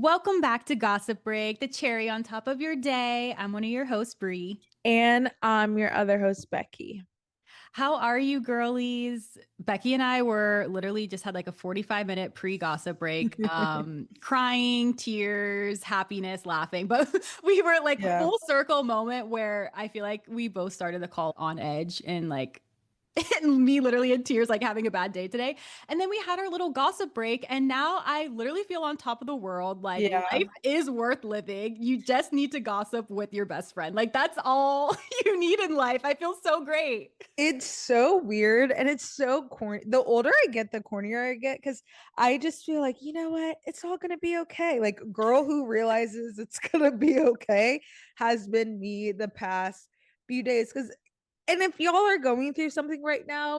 Welcome back to Gossip Break, the cherry on top of your day. I'm one of your hosts, Bree. And I'm your other host, Becky. How are you, girlies? Becky and I were literally just had like a 45-minute pre-gossip break, crying, tears, happiness, laughing. But we were like Yeah. full circle moment where I feel like we both started the call on edge and like and me literally in tears, like having a bad day today. And then we had our little gossip break. And now I literally feel on top of the world. Like Yeah. life is worth living. You just need to gossip with your best friend. Like that's all you need in life. I feel so great. It's so weird and it's so corny. The older I get, the cornier I get because I just feel like, you know what? It's all going to be okay. Like, girl who realizes it's going to be okay has been me the past few days. And if y'all are going through something right now,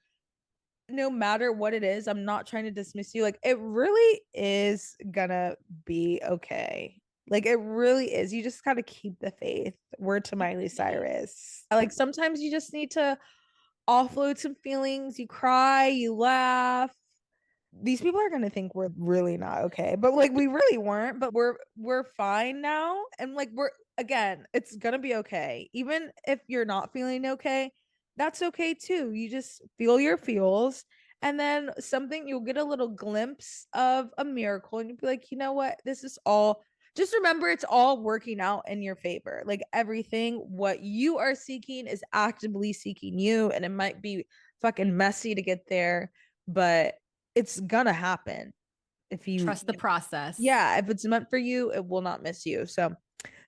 no matter what it is, I'm not trying to dismiss you. Like, it really is gonna be okay. Like, it really is. You just gotta keep the faith. Word to Miley Cyrus. Like, sometimes you just need to offload some feelings. You cry, you laugh. These people are gonna think we're really not okay, but like we really weren't. But we're fine now, and like we're again, it's gonna be okay. Even if you're not feeling okay, that's okay too. You just feel your feels, and then something you'll get a little glimpse of a miracle, and you'll be like, you know what, this is all. Just remember, it's all working out in your favor. Like everything, what you are seeking is actively seeking you, and it might be fucking messy to get there, but it's gonna happen if you Trust the process. yeah, if it's meant for you, it will not miss you. So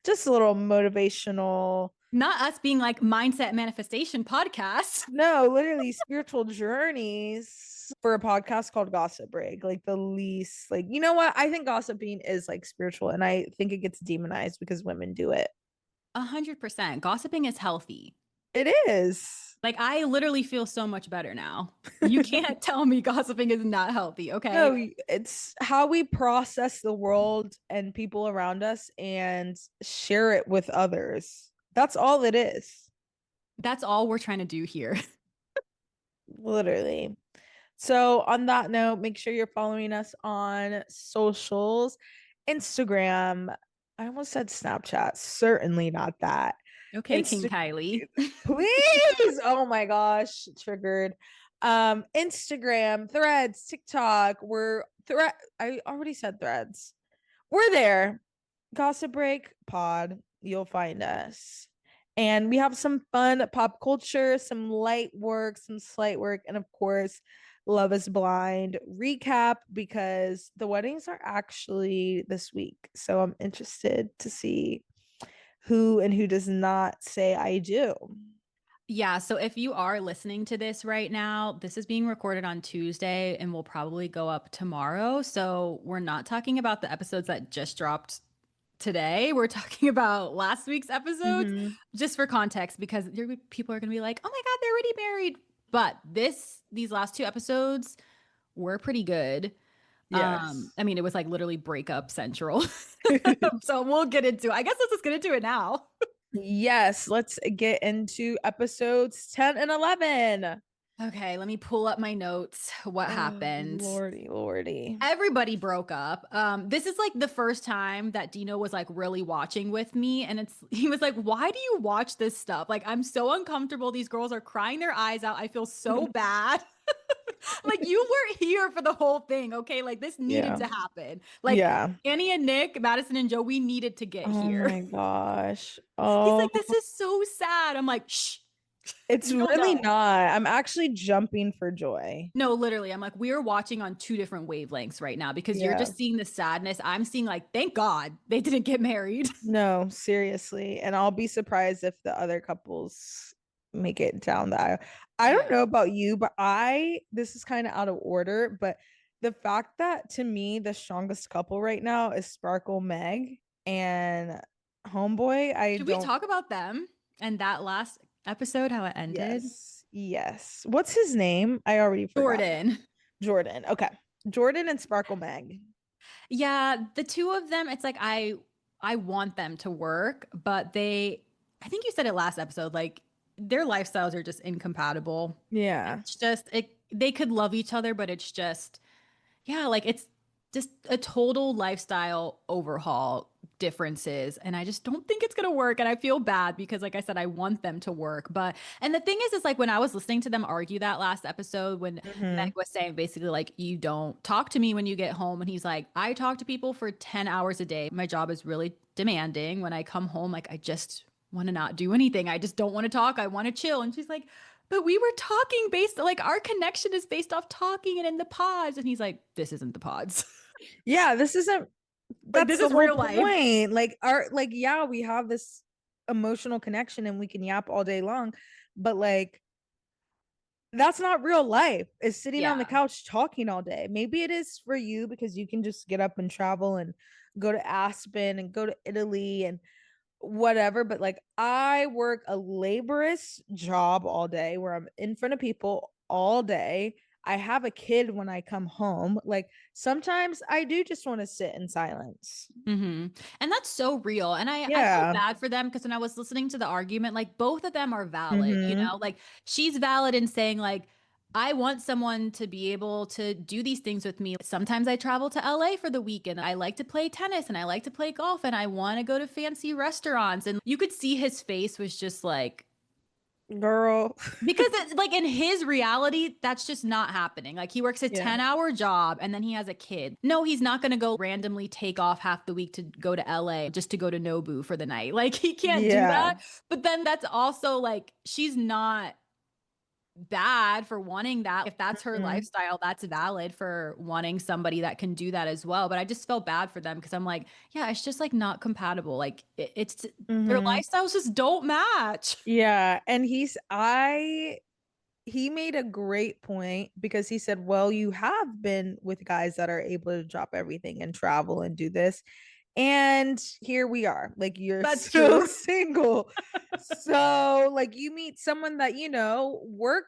just a little motivational, Not us being like mindset manifestation podcast. no, literally spiritual journeys for a podcast called Gossip Break. Like the least, like, you know what? I think gossiping is like spiritual, and I think it gets demonized because women do it. 100%. Gossiping is healthy. It is. Like I literally feel so much better now. You can't tell me gossiping is not healthy, okay? No, it's how we process the world and people around us and share it with others. That's all it is. That's all we're trying to do here. Literally. So, on that note, make sure you're following us on socials, Instagram. I almost said Snapchat. Certainly not that. Okay, King Insta, Kylie. please. Oh my gosh, triggered. Instagram, Threads, TikTok. I already said Threads. We're there. Gossip Break Pod. You'll find us. And we have some fun pop culture, some light work, some slight work, and of course, Love is Blind recap because the weddings are actually this week. So I'm interested to see who and who does not say I do. Yeah, so if you are listening to this right now, this is being recorded on Tuesday and will probably go up tomorrow. So we're not talking about the episodes that just dropped today. We're talking about last week's episodes, Mm-hmm. just for context, because people are going to be like, "Oh my God, they're already married." But these last two episodes were pretty good. Yes. I mean, it was like literally breakup central. So we'll get into. I guess let's just get into it now. Yes, let's get into episodes 10 and 11. Okay, let me pull up my notes. What Oh, happened? lordy, lordy. Everybody broke up. This is like the first time that Dino was like really watching with me, and he was like, "Why do you watch this stuff? Like, I'm so uncomfortable. These girls are crying their eyes out. I feel so bad." Like you were here for the whole thing, okay? Like this needed Yeah. to happen. Like Yeah. Annie and Nick, Madison and Joe, we needed to get Oh here. my gosh. He's Oh, like, "This is so sad." I'm like, "Shh, it's you don't really know." not. I'm actually jumping for joy. No, literally. I'm like, we are watching on two different wavelengths right now because you're Yeah. just seeing the sadness. I'm seeing, like, thank God they didn't get married. No, seriously. And I'll be surprised if the other couples make it down the aisle. I don't Yeah. know about you, but this is kind of out of order, but the fact that to me, the strongest couple right now is Sparkle Meg and Homeboy, I Should we don't, talk about them and that last episode, how it ended? yes, yes. What's his name? I already forgot. Jordan. Jordan. Okay. Jordan and Sparkle Meg. Yeah, the two of them, it's like I want them to work, but I think you said it last episode, like their lifestyles are just incompatible. Yeah. It's just they could love each other, but it's just yeah, like just a total lifestyle overhaul differences, and I just don't think it's going to work, and I feel bad because like I said I want them to work. But and the thing is like when I was listening to them argue that last episode, when Meg Mhm. was saying basically like, you don't talk to me when you get home, and he's like, I talk to people for 10 hours a day, my job is really demanding. When I come home, like I just want to not do anything, I just don't want to talk, I want to chill. And she's like, but we were talking based, like our connection is based off talking and in the pods. And he's like, this isn't the pods. Yeah, this isn't Like that's this the is whole real life. point. Like our like yeah, we have this emotional connection and we can yap all day long, but like that's not real life. Is sitting on the Yeah. couch talking all day. Maybe it is for you because you can just get up and travel and go to Aspen and go to Italy and whatever, but like I work a laborious job all day where I'm in front of people all day. I have a kid when I come home. Like sometimes I do just want to sit in silence. Mm-hmm. And that's so real. And I felt Yeah. bad for them because when I was listening to the argument, like both of them are valid, you Mm-hmm. know, like she's valid in saying like, I want someone to be able to do these things with me. Sometimes I travel to LA for the weekend. I like to play tennis and I like to play golf and I want to go to fancy restaurants. And you could see his face was just like, Girl. because it, like in his reality, that's just not happening. Like he works a Yeah. 10-hour job and then he has a kid. No, he's not going to go randomly take off half the week to go to LA just to go to Nobu for the night. Like he can't do Yeah. that. But then that's also like, she's not bad for wanting that. If that's her Mm-hmm. lifestyle, that's valid for wanting somebody that can do that as well. But I just felt bad for them because I'm like, yeah, it's just like not compatible. Like it's their Mm-hmm. lifestyles just don't match. Yeah. And he made a great point because he said, well, you have been with guys that are able to drop everything and travel and do this. And here we are. Like you're That's still true. single. So like you meet someone that, work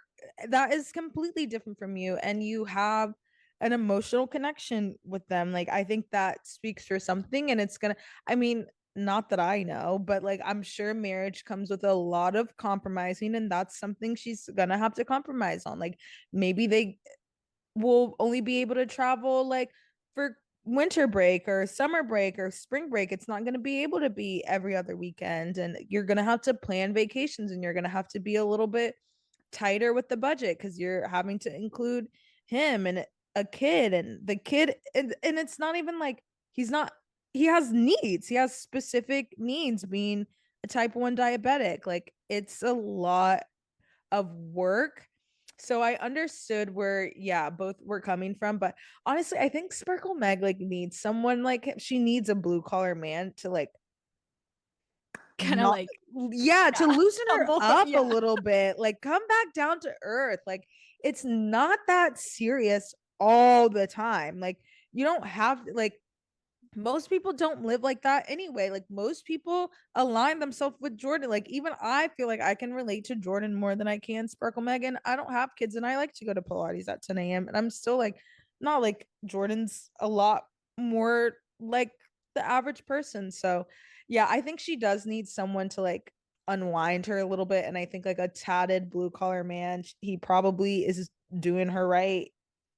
that is completely different from you and you have an emotional connection with them. Like I think that speaks for something and I mean, not that I know, but like I'm sure marriage comes with a lot of compromising and that's something she's gonna have to compromise on. Like maybe they will only be able to travel like for winter break or summer break or spring break. It's not going to be able to be every other weekend. And you're going to have to plan vacations and you're going to have to be a little bit tighter with the budget because you're having to include him and a kid and the kid. And it's not even like he's not, he has needs. He has specific needs being a type 1 diabetic. Like it's a lot of work. So I understood where, yeah, both were coming from. But honestly, I think Sparkle Meg like needs someone like him. She needs a blue collar man to like Kind of not, like, yeah, to yeah, loosen her humble. up a Yeah. little bit, like come back down to earth. Like it's not that serious all the time. Like you don't have like most people don't live like that anyway. Like most people align themselves with Jordan. Like even I feel like I can relate to Jordan more than I can Sparkle Megan. I don't have kids and I like to go to Pilates at 10 a.m. And I'm still like not like Jordan's a lot more like the average person. So yeah, I think she does need someone to like unwind her a little bit. And I think like a tatted blue collar man, he probably is doing her right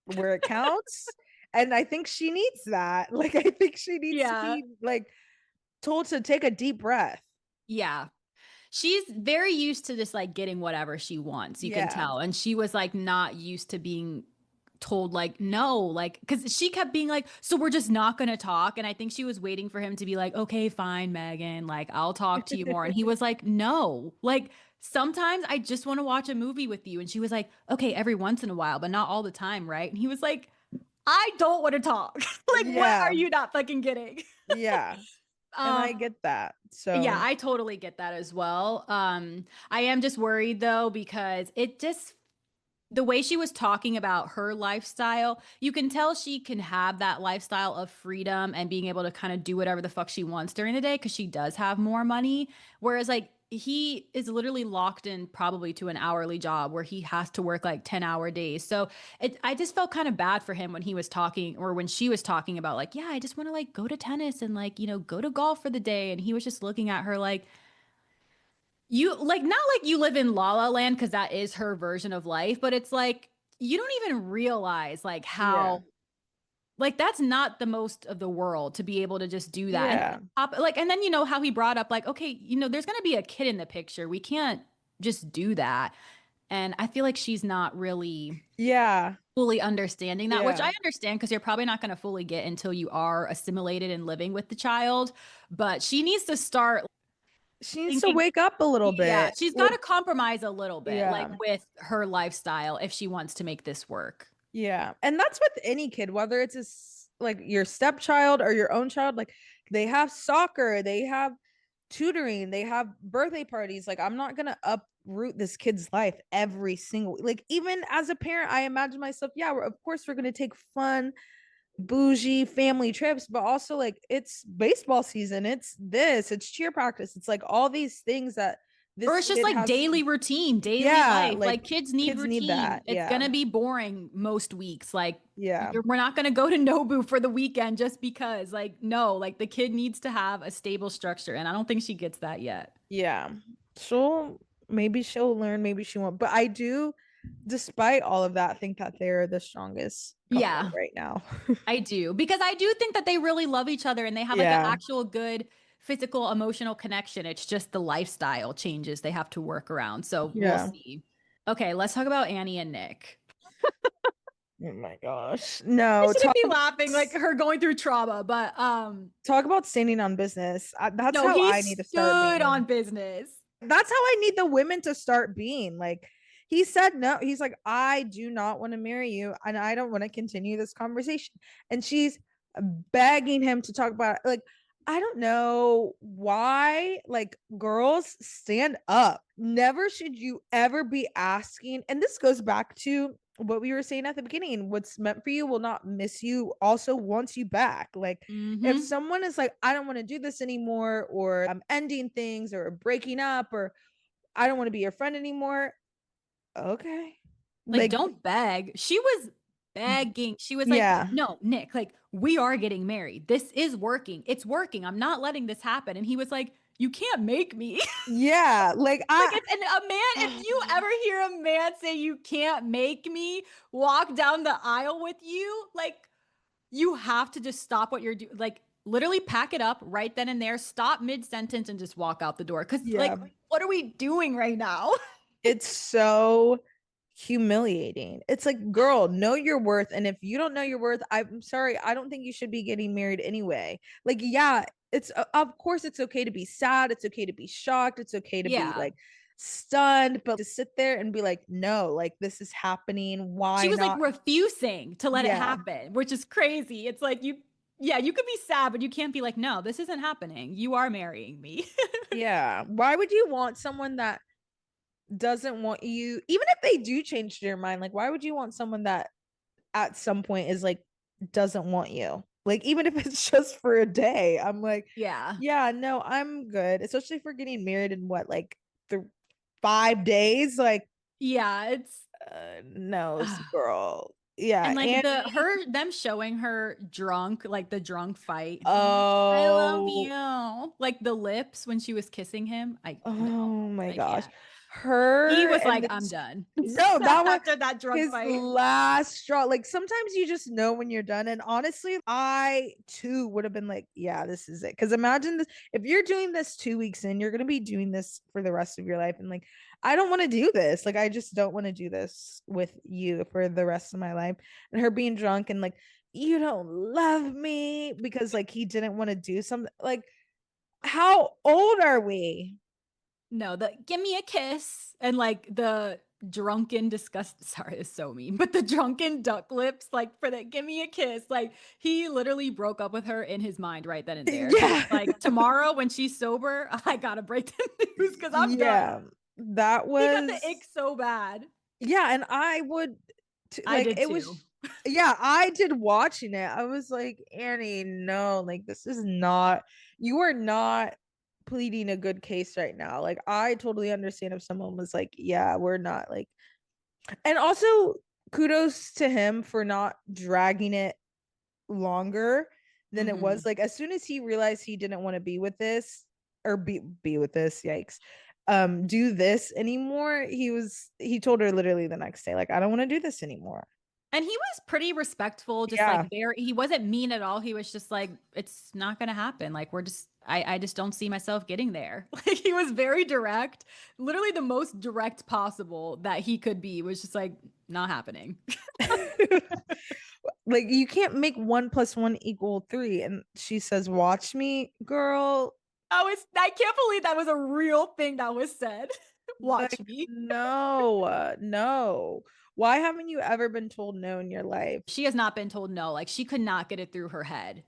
where it counts. And I think she needs that. Like, I think she needs to Yeah. be like told to take a deep breath. Yeah. She's very used to just like getting whatever she wants, you can Yeah. tell. And she was like not used to being told like no, like because she kept being like, so we're just not gonna talk. And I think she was waiting for him to be like, okay, fine, Megan, like I'll talk to you more. And he was like, no, like sometimes I just want to watch a movie with you. And she was like, okay, every once in a while, but not all the time, right? And he was like, I don't want to talk. Like, what are Yeah. you not fucking getting? Yeah. And I Um, get that. yeah, So, I totally get that as well. I am just worried though, because it just, the way she was talking about her lifestyle, you can tell she can have that lifestyle of freedom and being able to kind of do whatever the fuck she wants during the day because she does have more money. Whereas, like, he is literally locked in probably to an hourly job where he has to work like 10-hour days. So I just felt kind of bad for him when he was talking or when she was talking about, like, yeah, I just want to like go to tennis and like, go to golf for the day. And he was just looking at her like, you like not like you live in La La Land because that is her version of life, but it's like you don't even realize like yeah. how like that's not the most of the world to be able to just do that. And Yeah. like, and then you know how he brought up like, okay, you know, there's gonna be a kid in the picture. We can't just do that. And I feel like she's not really Yeah. fully understanding that, which Yeah. I understand because you're probably not going to fully get until you are assimilated and living with the child. But she needs to start She needs to thinking, wake up a little yeah, bit. she's got Like, to compromise a little bit, like yeah. with her lifestyle if she wants to make this work. Yeah. And that's with any kid, whether it's like your stepchild or your own child, like they have soccer, they have tutoring, they have birthday parties. Like I'm not gonna uproot this kid's life every single, like even as a parent, I imagine myself, yeah, of course we're gonna take fun, bougie family trips, but also like it's baseball season, it's cheer practice, it's like all these things that Or this it's just kid like has to, daily routine, daily yeah, life. like Like kids need kids need routine. that. It's Yeah. gonna be boring most weeks. Like Yeah. we're not gonna go to Nobu for the weekend just because. Like no, like the kid needs to have a stable structure, and I don't think she gets that yet. Yeah. She'll maybe she'll learn, maybe she won't. But I do, despite all of that, think that they're the strongest couple Yeah, right now. I do because I do think that they really love each other and they have like an Yeah. actual good physical emotional connection. It's just the lifestyle changes they have to work around. So we'll Yeah. see. Okay, let's talk about Annie and Nick. Oh my gosh. I No, shouldn't be laughing like her going through trauma, but talk about standing on business. That's no, how he I need to start stood on being. business. That's how I need the women to start being. Like he said no. He's like, I do not want to marry you and I don't want to continue this conversation. And she's begging him to talk about it. Like, I don't know why, like, girls stand up. Never should you ever be asking. And this goes back to what we were saying at the beginning, what's meant for you will not miss you, also wants you back. Like, if Mm-hmm. someone is like, I don't want to do this anymore, or I'm ending things, or breaking up, or I don't want to be your friend anymore, okay. Like, Like, don't beg. She was begging. She was like, yeah. no, Nick, like, we are getting married. This is working. It's working. I'm not letting this happen. And he was like, you can't make me. Yeah. Like, Like, I, if and a man, if you ever hear a man say, you can't make me walk down the aisle with you, like, you have to just stop what you're doing. Like, literally pack it up right then and there, stop mid sentence, and just walk out the door. Cause, yeah. like, what are we doing right now? It's so humiliating. It's like, girl, know your worth. And if you don't know your worth, I'm sorry, I don't think you should be getting married anyway. Like, yeah, it's of course it's okay to be sad, it's okay to be shocked, it's okay to be Yeah. like stunned, but to sit there and be like, no, like this is happening. She Why was like not? refusing to let it Yeah. happen, which is crazy. It's like yeah, you could be sad, but you can't be like, no, this isn't happening. You are marrying me. Yeah. Why would you want someone that doesn't want you, even if they do change their mind? Like, why would you want someone that at some point is like doesn't want you, like even if it's just for a day? I'm like, Yeah. yeah, no, I'm good, especially for getting married in what, like the 5 days, like Yeah, it's no, girl. Yeah. and like And them showing her drunk, like the drunk fight. I love oh, you. Like the lips when she was kissing him. No, oh my I gosh, can't. He her was and like, I'm this, done. no, that was After that drunk his fight. last straw. Like sometimes you just know when you're done. And honestly, I too would have been like, yeah, this is it. Because imagine this, if you're doing this 2 weeks in, you're gonna be doing this for the rest of your life. And like, I don't want to do this. Like, I just don't want to do this with you for the rest of my life. And her being drunk and like, you don't love me because like he didn't want to do something. Like, how old are we? No, the give me a kiss and like the drunken disgust. Sorry, it's so mean, but the drunken duck lips, like for the give me a kiss, like he literally broke up with her in his mind right then and there. He was Yeah. like, tomorrow when she's sober, I gotta break the news because I'm done. Yeah. That He got the was, ick so bad. yeah. And I would, I like, did it too. was, yeah, I did watching it. I was like, Annie, no, like, this is not, you are not pleading a good case right now. Like, I totally understand if someone was like, yeah, we're not like, and also kudos to him for not dragging it longer than it was. Mhm. Like, as soon as he realized he didn't want to be with this, or be with this, yikes, do this anymore, he told her literally the next day, like, I don't want to do this anymore. And he was pretty respectful, just like Yeah. he wasn't mean at all. He was just like, it's not gonna happen. Like I just don't see myself getting there. Like he was very direct, literally the most direct possible that he could be, was just like, not happening. Like you can't make 1 + 1 = 3. And she says, watch me, girl. I can't believe that was a real thing that was said. Watch Like, me. no, no. Why haven't you ever been told no in your life? She has not been told no. Like she could not get it through her head.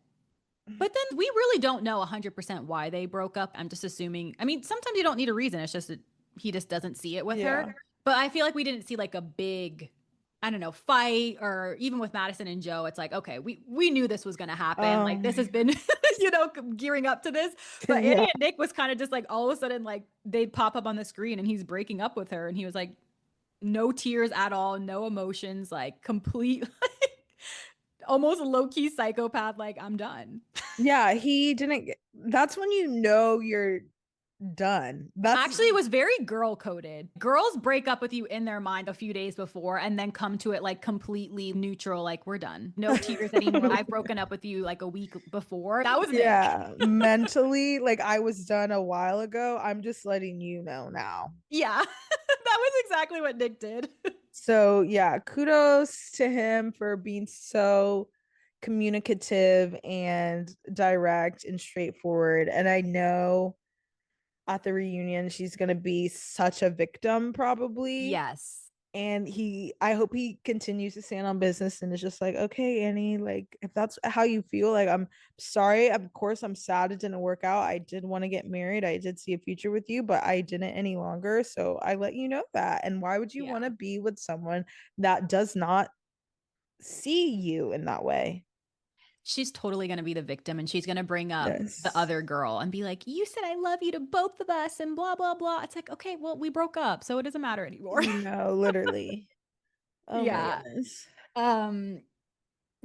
But then we really don't know 100% why they broke up. I'm just assuming. I mean, sometimes you don't need a reason. It's just that he just doesn't see it with her. Yeah. But I feel like we didn't see like a big, I don't know, fight, or even with Madison and Joe, it's like, okay, we knew this was going to happen. Like this has been, gearing up to this. But Annie Yeah. and Nick was kind of just like all of a sudden, like they'd pop up on the screen and he's breaking up with her. And he was like, no tears at all, no emotions, like complete, almost low key psychopath. Like, I'm done. Yeah, he didn't that's when you know you're done. That's Actually, it was very girl coded. Girls break up with you in their mind a few days before and then come to it like completely neutral, like we're done. No tears anymore. I've broken up with you like a week before. That was Nick. yeah, mentally, like I was done a while ago. I'm just letting you know now. Yeah. That was exactly what Nick did. So, yeah, kudos to him for being so communicative and direct and straightforward. And I know at the reunion she's going to be such a victim probably. Yes. And I hope he continues to stand on business and is just like, okay, Annie, like if that's how you feel, like I'm sorry, of course I'm sad it didn't work out. I did want to get married, I did see a future with you, but I didn't any longer, so I let you know that. And why would you Yeah. want to be with someone that does not see you in that way? She's totally going to be the victim and she's going to bring up the Yes. other girl and be like, you said I love you to both of us and blah, blah, blah. It's like, okay, well, we broke up, so it doesn't matter anymore. No, literally. Oh my Yeah. goodness. Um,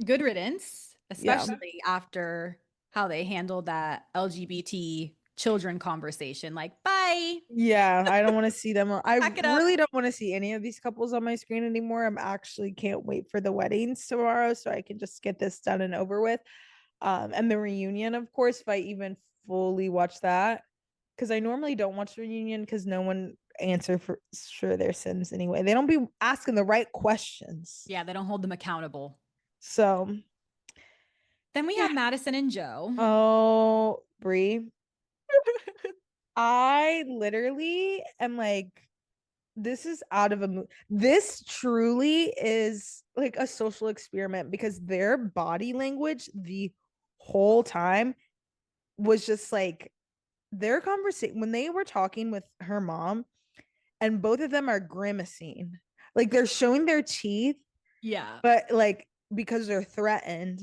Good riddance, Yeah. especially after how they handled that LGBT children conversation. Like, bye, Yeah, I don't want to see them. I pack it up. really don't want to see any of these couples on my screen anymore. I'm actually can't wait for the weddings tomorrow so I can just get this done and over with. And the reunion, of course, if I even fully watch that, because I normally don't watch the reunion because no one answer for their sins anyway. They don't be asking the right questions. Yeah, they don't hold them accountable. So, Then we yeah. have Madison and Joe. Oh, Brie, I literally am like, this is out of a movie. This truly is like a social experiment because their body language the whole time was just like their conversation when they were talking with her mom, and both of them are grimacing. Like they're showing their teeth, Yeah. but like because they're threatened.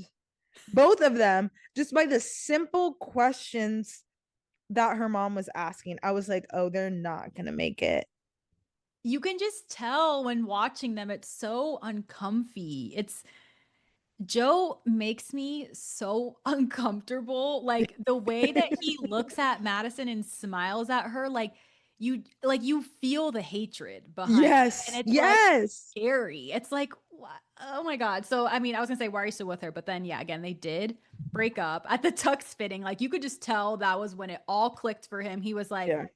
Both of them, just by the simple questions that her mom was asking, I was like, oh, they're not going to make it. You can just tell when watching them, it's so uncomfy. Joe makes me so uncomfortable. Like the way that he looks at Madison and smiles at her, like you feel the hatred behind it. And Yes. it's like Yes. scary. It's like, oh my God. So I mean, I was gonna say, why are you still with her? But then yeah, again, they did break up at the tux fitting. Like you could just tell that was when it all clicked for him. He was like, Yeah.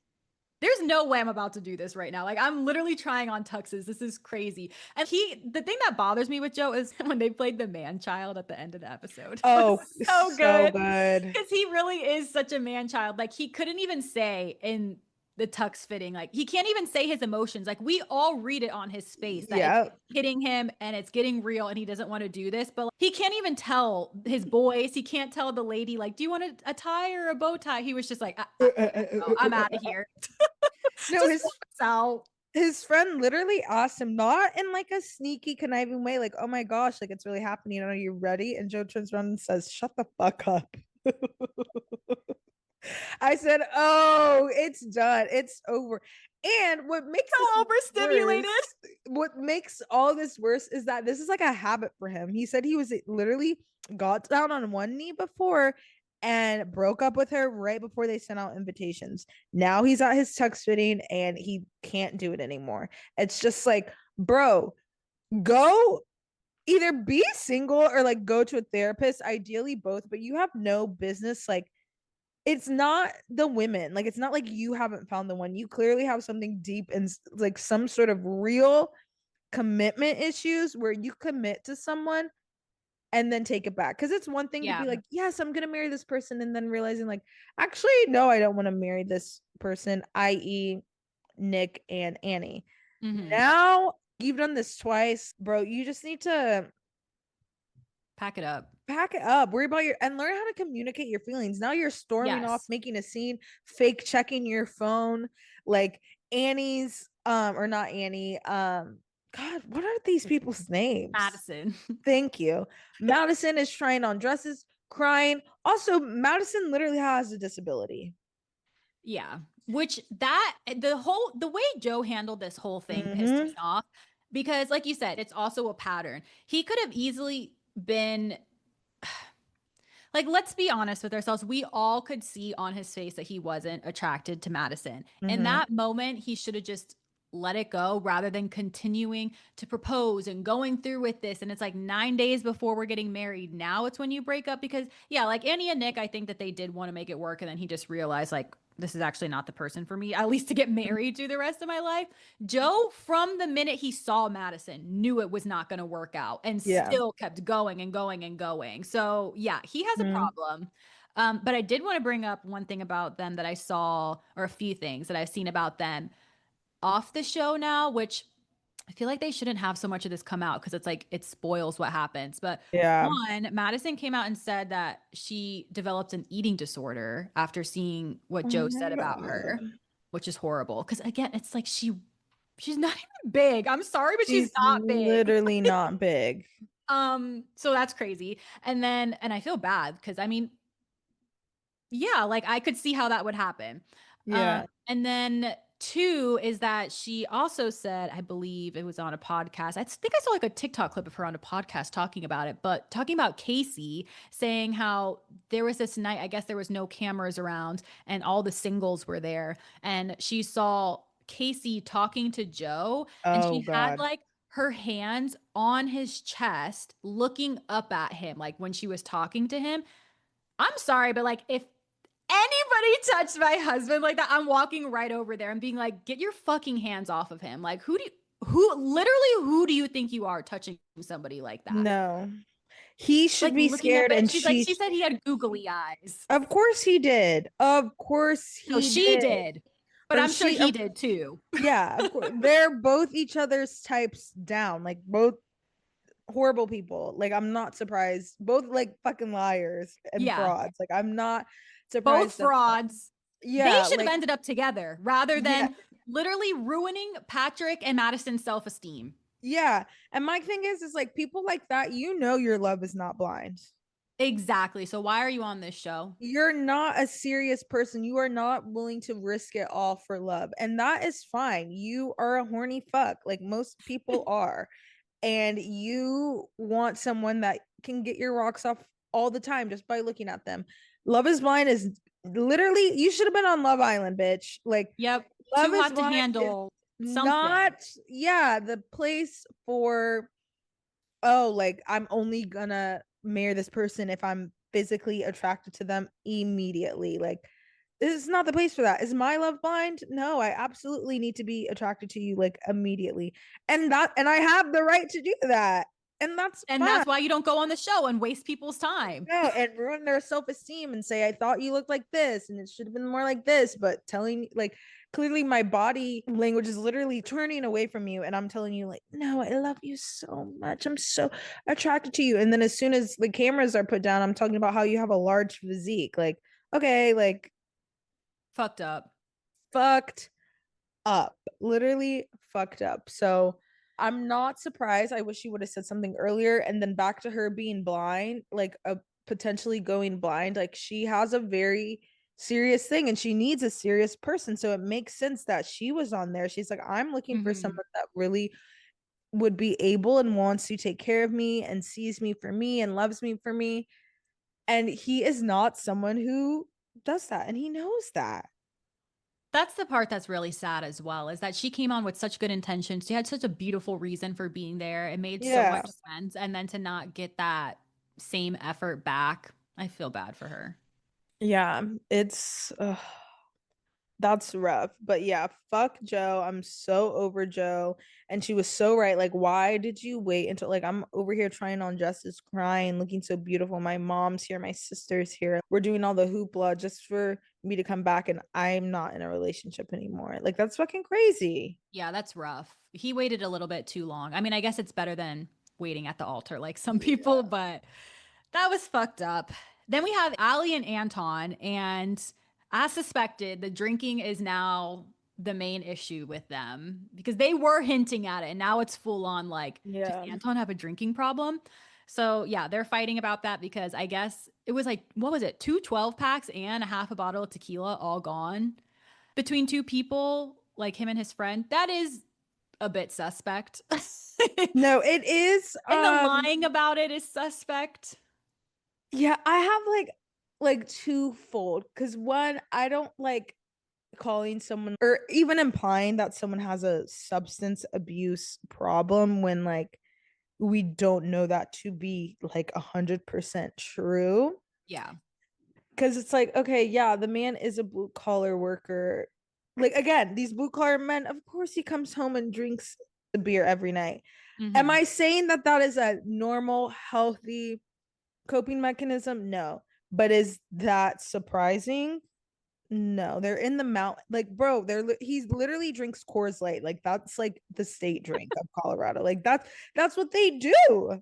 there's no way I'm about to do this right now. Like I'm literally trying on tuxes. This is crazy. And the thing that bothers me with Joe is when they played the man child at the end of the episode. It was Oh, so so good good. because he really is such a man child. Like he couldn't even say in the tux fitting, like he can't even say his emotions. Like we all read it on his face that it's Yeah. hitting him and it's getting real and he doesn't want to do this. But like, he can't even tell his boys. He can't tell the lady, like, do you want a tie or a bow tie? He was just like, I'm out of here. No, Just walks out. his friend literally asked him, not in like a sneaky, conniving way, like, oh my gosh, like it's really happening. Are you ready? And Joe turns around and says, shut the fuck up. I said, oh, it's done. It's over. And what makes So this overstimulated. worse, what makes all this worse is that this is like a habit for him. He said he was literally got down on one knee before and broke up with her right before they sent out invitations. Now he's at his tux fitting and he can't do it anymore. It's just like, bro, go either be single or like go to a therapist, ideally both, but you have no business like it's not the women. Like it's not like you haven't found the one. You clearly have something deep and like some sort of real commitment issues where you commit to someone and then take it back. Because it's one thing to Yeah. be like, yes, I'm gonna marry this person, and then realizing like, actually, no, I don't want to marry this person, i.e. Nick and Annie. Mm-hmm. Now you've done this twice, bro. You just need to Pack it up. pack it up, worry about your and learn how to communicate your feelings. Now you're storming off, Yes. making a scene, fake checking your phone, like Annie's or not Annie. God, what are these people's names? Madison. Thank you. Madison is trying on dresses, crying. Also, Madison literally has a disability. Yeah. Which the way Joe handled this whole thing pissed me Mm-hmm. off because like you said, it's also a pattern. He could have easily been like, let's be honest with ourselves. We all could see on his face that he wasn't attracted to Madison. In Mm-hmm. that moment, he should have just let it go rather than continuing to propose and going through with this. And it's like 9 days before we're getting married. Now it's when you break up because, yeah, like Annie and Nick, I think that they did want to make it work. And then he just realized, like, this is actually not the person for me, at least to get married to the rest of my life. Joe, from the minute he saw Madison, knew it was not going to work out and Yeah. still kept going and going and going. So, yeah, he has a Mm-hmm. problem. But I did want to bring up one thing about them that I saw, or a few things that I've seen about them off the show now, which I feel like they shouldn't have so much of this come out because it's like it spoils what happens. But Yeah. one, Madison came out and said that she developed an eating disorder after seeing what Oh Joe my said about her, god. which is horrible. Because again, it's like she's not even big. I'm sorry, but she's She's not big. literally not big. So that's crazy. And I feel bad because I mean, yeah, like I could see how that would happen. Yeah. And then two is that she also said, I believe it was on a podcast. I think I saw like a TikTok clip of her on a podcast talking about it, but talking about Casey saying how there was this night, I guess there was no cameras around and all the singles were there. And she saw Casey talking to Joe and Oh she had god. like her hands on his chest looking up at him, like when she was talking to him. I'm sorry, but like if anybody touched my husband like that, I'm walking right over there and being like, get your fucking hands off of him. Like, who do you think you are touching somebody like that? No. He should Like be looking up scared at, and she's like, she she said he had googly eyes. of course he did. Of course No, he she did. did, but Or I'm sure she he of did too. yeah, of course. They're both each other's types down. Like both horrible people. Like I'm not surprised. Both like fucking liars and Yeah, frauds. Like I'm not both surprised at all. frauds. They Yeah, should have like ended up together rather yeah, than literally ruining Patrick and Madison's self esteem. yeah. And my thing is like people like that, you know your love is not blind. Exactly. So why are you on this show? You're not a serious person. You are not willing to risk it all for love. And that is fine. You are a horny fuck, like most people are. And you want someone that can get your rocks off all the time just by looking at them. Love is Blind is literally, you should have been on Love Island, bitch. Like, Yep. Love Too is hot to Blind is handle something. not, yeah, the place for oh, like I'm only gonna marry this person if I'm physically attracted to them immediately. Like, this is not the place for that. Is my love blind? No, I absolutely need to be attracted to you like immediately. And I have the right to do that. And that's And fine. that's why you don't go on the show and waste people's time. No, and ruin their self-esteem and say, I thought you looked like this and it should have been more like this, but telling like clearly my body language is literally turning away from you and I'm telling you like, no, I love you so much. I'm so attracted to you. And then as soon as the cameras are put down, I'm talking about how you have a large physique. Like, okay, like Fucked up. fucked up, literally fucked up. So I'm not surprised. I wish she would have said something earlier. And then back to her being blind, like a potentially going blind. Like she has a very serious thing and she needs a serious person. So it makes sense that she was on there. She's like, I'm looking for Hmm. someone that really would be able and wants to take care of me and sees me for me and loves me for me. And he is not someone who does that. And he knows that. That's the part that's really sad as well, is that she came on with such good intentions. She had such a beautiful reason for being there. It made so Yeah. much sense. And then to not get that same effort back, I feel bad for her. Yeah, it's that's rough. But yeah, fuck Joe. I'm so over Joe. And she was so right. Like, why did you wait until, like, I'm over here trying on dresses, crying, looking so beautiful. My mom's here, my sister's here. We're doing all the hoopla just for me to come back and I'm not in a relationship anymore. Like, that's fucking crazy. Yeah, that's rough. He waited a little bit too long. I mean, I guess it's better than waiting at the altar like some Yeah. people, but that was fucked up. Then we have Ali and Anton, and as suspected, the drinking is now the main issue with them because they were hinting at it, and now it's full on like, does Yeah. Anton have a drinking problem? So yeah, they're fighting about that because I guess it was like, what was it? Two 12 packs and a half a bottle of tequila all gone between two people, like him and his friend. That is a bit suspect. No, it is And the lying about it is suspect. yeah, I have like twofold because one, I don't like calling someone or even implying that someone has a substance abuse problem when like we don't know that to be like 100% true. Yeah. Because it's like, okay, yeah, the man is a blue collar worker. Like again, these blue collar men, of course, he comes home and drinks the beer every night. Am Mm-hmm. I saying that that is a normal, healthy coping mechanism? No. But is that surprising? No. They're in the mount. Like, bro, he's literally drinks Coors Light. Like, that's like the state drink of Colorado. Like, that's what they do.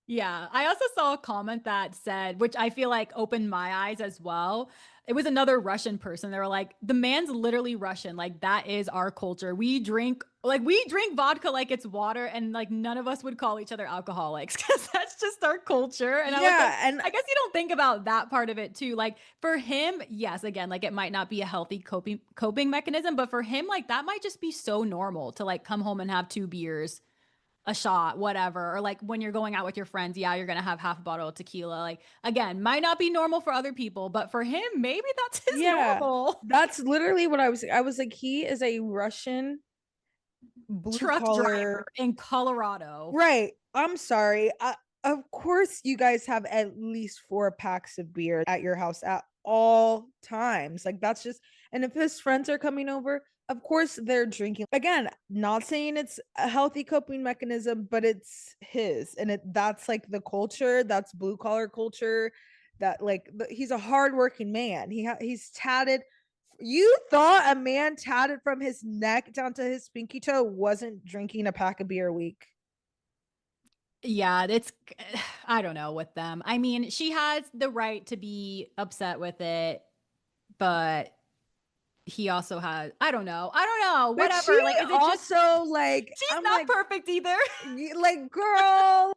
Yeah. I also saw a comment that said, which I feel like opened my eyes as well. It was another Russian person. They were like, the man's literally Russian. Like, that is our culture. We drink vodka like it's water, and like none of us would call each other alcoholics because that's just our culture. And I was like, Yeah, and I guess you don't think about that part of it too. Like for him, yes, again, like it might not be a healthy coping mechanism, but for him, like that might just be so normal to like come home and have two beers, a shot, whatever. Or like when you're going out with your friends, yeah, you're gonna have half a bottle of tequila. Like again, might not be normal for other people, but for him, maybe that's his yeah, normal. that's literally what I was like, he is a Russian blue Truck driver collar. in Colorado. Right. I'm sorry. Of course, you guys have at least 4 packs of beer at your house at all times. Like, that's just, and if his friends are coming over, of course they're drinking. Again, not saying it's a healthy coping mechanism, but it's his. And that's like the culture, that's blue collar culture. That like he's a hardworking man. He's tatted. You thought a man tatted from his neck down to his pinky toe wasn't drinking a pack of beer a week? Yeah, it's I don't know with them. I mean, she has the right to be upset with it, but he also has I don't know. I don't know. But she Whatever. Like is it just also like, she's I'm not like, perfect either. like girl,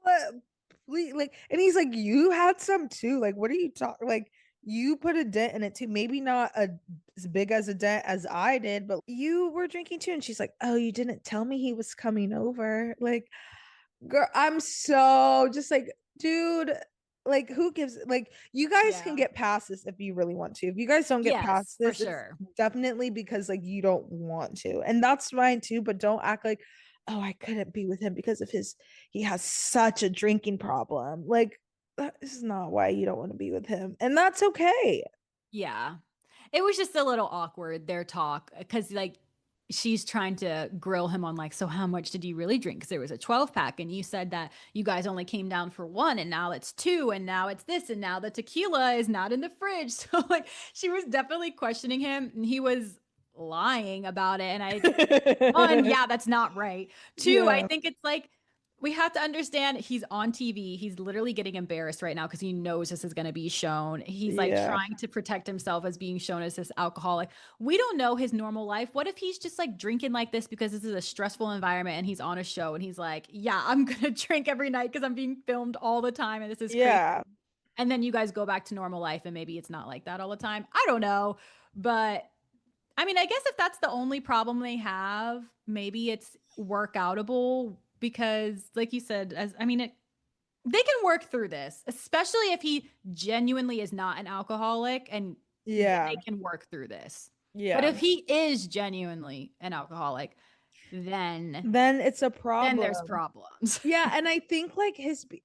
please, like, and he's like, you had some too. Like, what are you talking? Like, you put a dent in it too. Maybe not as big as a dent as I did, but you were drinking too. And she's like, oh, you didn't tell me he was coming over. Like, girl, I'm so just like, dude, like who gives, like, you guys can Yeah. get past this if you really want to. If you guys don't get past Yes, for this, it's sure. definitely because like you don't want to. And that's fine too, but don't act like, oh, I couldn't be with him because of his he has such a drinking problem. Like, that is not why you don't want to be with him. And that's okay. Yeah. It was just a little awkward, their talk, because like she's trying to grill him on like, so how much did you really drink? Because there was a 12 pack, and you said that you guys only came down for one, and now it's two, and now it's this, and now the tequila is not in the fridge. So like she was definitely questioning him, and he was lying about it. And one, yeah, that's not right. Two, I Yeah. think it's like we have to understand he's on TV. He's literally getting embarrassed right now because he knows this is going to be shown. He's like Yeah. trying to protect himself as being shown as this alcoholic. We don't know his normal life. What if he's just like drinking like this because this is a stressful environment and he's on a show and he's like, yeah, I'm going to drink every night because I'm being filmed all the time and this is crazy. Yeah. And then you guys go back to normal life and maybe it's not like that all the time. I don't know. But I mean, I guess if that's the only problem they have, maybe it's work outable because, like you said, as I mean, they can work through this, especially if he genuinely is not an alcoholic and they Yeah. can work through this. But Yeah. if he is genuinely an alcoholic, then Then it's a then there's problem. problems. Yeah, and I think like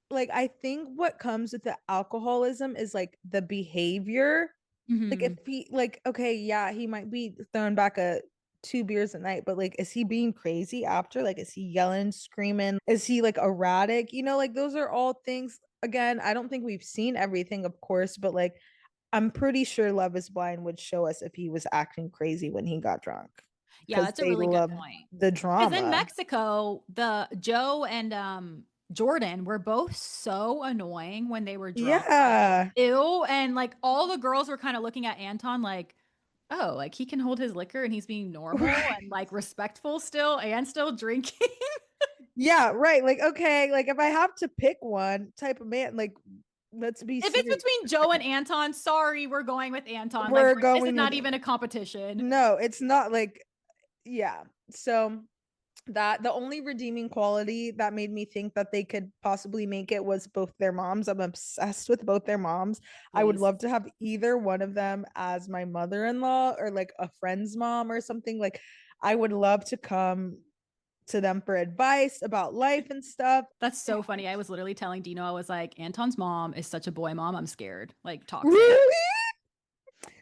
like I think what comes with the alcoholism is like the behavior. Like if Mhm. he like okay, yeah, he might be throwing back a 2 beers a night, but like is he being crazy after? Like is he yelling, screaming? Is he like erratic? Like those are all things. Again, I don't think we've seen everything, of course, but like I'm pretty sure Love is Blind would show us if he was acting crazy when he got drunk Yeah, because that's a they really good love point. the Because in drama. Mexico, the Joe and Jordan were both so annoying when they were drunk. Like, Yeah. ew. And like all the girls were kind of looking at Anton like, oh, like he can hold his liquor and he's being normal and like respectful still and still drinking. Yeah, right. Like, okay, like if I have to pick one type of man, like let's be If it's serious. between Joe and Anton, sorry, we're going with Anton. Like We're this is going not with even a competition. no, it's not like yeah. So that the only redeeming quality that made me think that they could possibly make it was both their moms. I'm obsessed with both their moms. I would Please. love to have either one of them as my mother-in-law or like a friend's mom or something. Like I would love to come to them for advice about life and stuff. That's so funny. I was literally telling Dino, I was like, Anton's mom is such a boy mom. I'm scared. Like toxic. Really?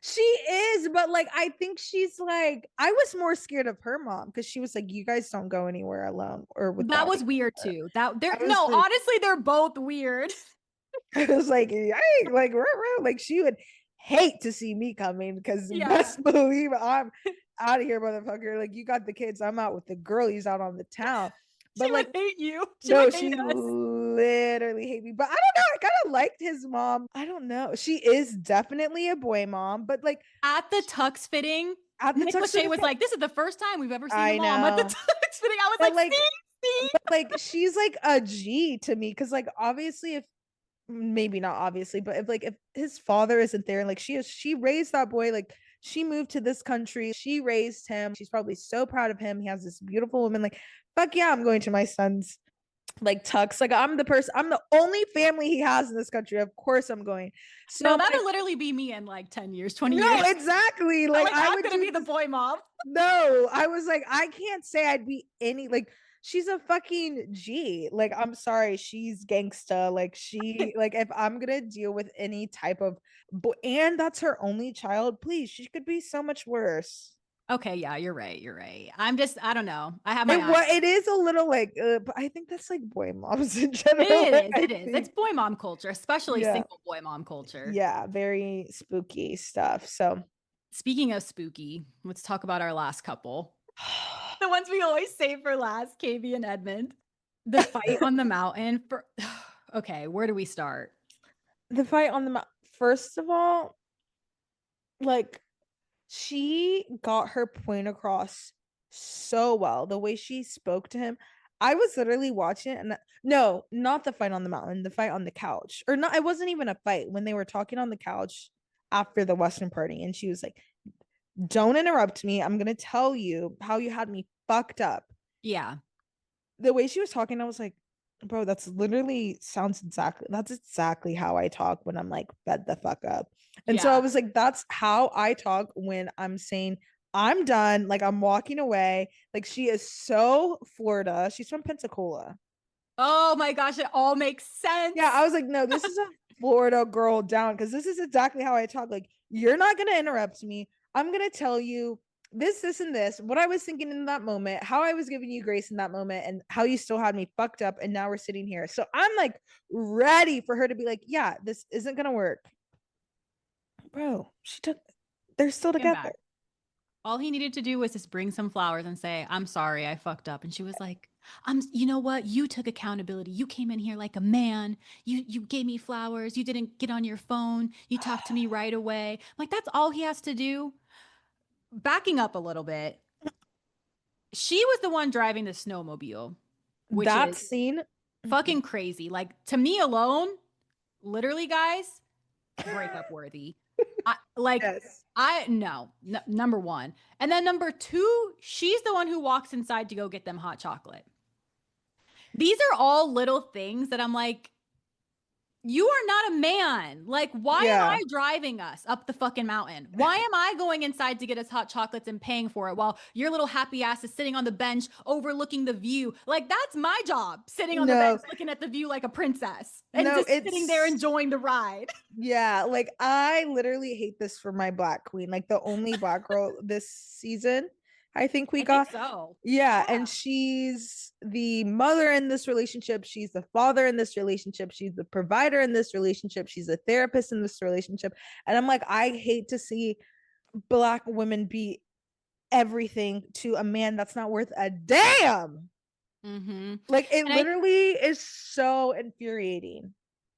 She is, but like I think she's like I was more scared of her mom because she was like, you guys don't go anywhere alone or That without was each weird other. too. That they're I was no, like, honestly, they're both weird. I was like, yikes, like, like she would hate to see me coming because Yeah. best believe I'm out of here, motherfucker. Like you got the kids, I'm out with the girlies out on the town. She But would like, hate you. She would no, hate she us. literally hate me. But I don't know. I kind of liked his mom. I don't know. She is definitely a boy mom, but like At the tux fitting, at the Nick tux Lachey fitting, was like, this is the first time we've ever seen a I mom at the know. tux fitting. I was But like, like, see, see. but like, she's like a G to me because like obviously if maybe not obviously, but if his father isn't there and like she raised that boy like she moved to this country, she raised him. She's probably so proud of him. He has this beautiful woman. Like, fuck yeah, I'm going to my son's like tux. Like I'm the only family he has in this country. Of course I'm going. So No, I'm like, that'll literally be me in like 10 years, 20 no, years. exactly. I'm Like like, I I'm would gonna do be the this. boy mom. No, I was like, I can't say I'd be any like she's a fucking G. Like, I'm sorry, she's gangsta. Like, like, if I'm gonna deal with any type of and that's her only child, please, she could be so much worse. Okay, yeah, you're right. You're right. I don't know. I have my It eyes. what it is a little like, but I think that's like boy moms in general. It Like, is. I It is. It's think, boy mom culture, especially yeah, single boy mom culture. yeah, very spooky stuff. So, Speaking of spooky, let's talk about our last couple. The ones we always save for last, KB and Edmund. The fight on the mountain for okay, where do we start? the fight on the first of all, like she got her point across so well. The way she spoke to him, I was literally watching it, and no, not the fight on the mountain, the fight on the couch, or not. It wasn't even a fight when they were talking on the couch after the Western party, and she was like, "Don't interrupt me. I'm gonna tell you how you had me fucked up." Yeah. The way she was talking, I was like, bro, that's exactly how I talk when I'm like fed the fuck up. And so I Yeah. was like, that's how I talk when I'm saying I'm done, like I'm walking away. Like she is so Florida. She's from Pensacola. Oh my gosh, it all makes Yeah, sense. I was like, no, this is a Florida girl down because this is exactly how I talk. Like, you're not gonna interrupt me. I'm gonna tell you this, and this, what I was thinking in that moment, how I was giving you grace in that moment, and how you still had me fucked up, and now we're sitting here. So I'm like ready for her to be like, yeah, this isn't gonna work. Bro, they're still Came together. back. All he needed to do was just bring some flowers and say, I'm sorry, I fucked up. And she was like, you know what? You took accountability. You came in here like a man. You gave me flowers. You didn't get on your phone. You talked to me right away. Like, that's all he has to do. Backing up a little bit, she was the one driving the snowmobile, which That is scene. fucking crazy. Like, to me alone, literally, guys, breakup worthy. Like, Yes. I no, number one. And then number two, she's the one who walks inside to go get them hot chocolate. These are all little things that I'm like, you are not a man. Like, why am Yeah. I driving us up the fucking mountain? Why am I going inside to get us hot chocolates and paying for it while your little happy ass is sitting on the bench overlooking the view? Like, that's my job, sitting on the No, bench looking at the view like a princess and no, just sitting there it's enjoying the ride. yeah, like I literally hate this for my black queen, like the only black girl this season, I think we I think got. so. Yeah, Yeah. and she's the mother in this relationship, she's the father in this relationship, she's the provider in this relationship, she's a therapist in this relationship. And I'm like, I hate to see black women be everything to a man that's not worth a damn. Mm-hmm. Like it And I literally is so infuriating.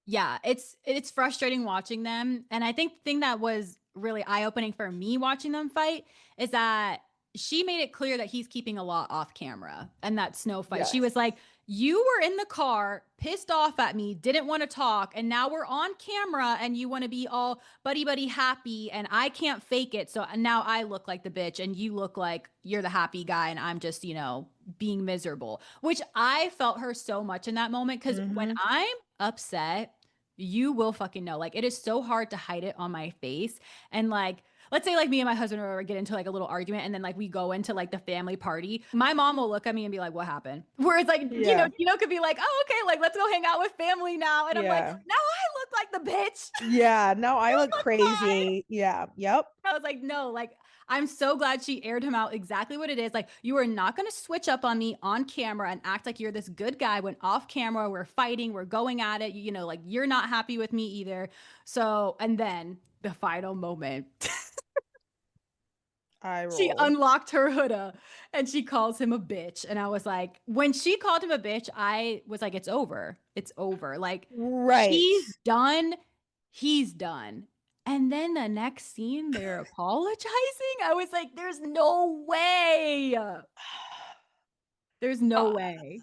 Yeah, it's frustrating watching them. And I think the thing that was really eye-opening for me watching them fight is that she made it clear that he's keeping a lot off camera. And that snow fight, she was Yes. like, "You were in the car, pissed off at me, didn't want to talk, and now we're on camera and you want to be all buddy buddy happy and I can't fake it. So now I look like the bitch and you look like you're the happy guy and I'm just, being miserable." Which I felt her so much in that moment cuz when Mm-hmm. I'm upset, you will fucking know. Like, it is so hard to hide it on my face. And like, let's say like me and my husband or get into like a little argument and then like we go into like the family party. My mom will look at me and be like, "What happened?" Whereas like, Yeah. Could be like, "Oh, okay, like let's go hang out with family now." And I'm like, Yeah. "Now I look like the bitch." Yeah. No, I You look look fine. crazy. Yeah. Yep. I was like, "No, like I'm so glad she aired him out exactly what it is. Like, you are not going to switch up on me on camera and act like you're this good guy when off camera we're fighting, we're going at it. Like you're not happy with me either." So, and then the final moment, I she roll. unlocked her hoodie and she calls him a bitch. And I was like, when she called him a bitch, I was like, it's over. It's over. Like, Right. she's done. He's done. And then the next scene, they're apologizing. I was like, there's no way. There's no Uh, way.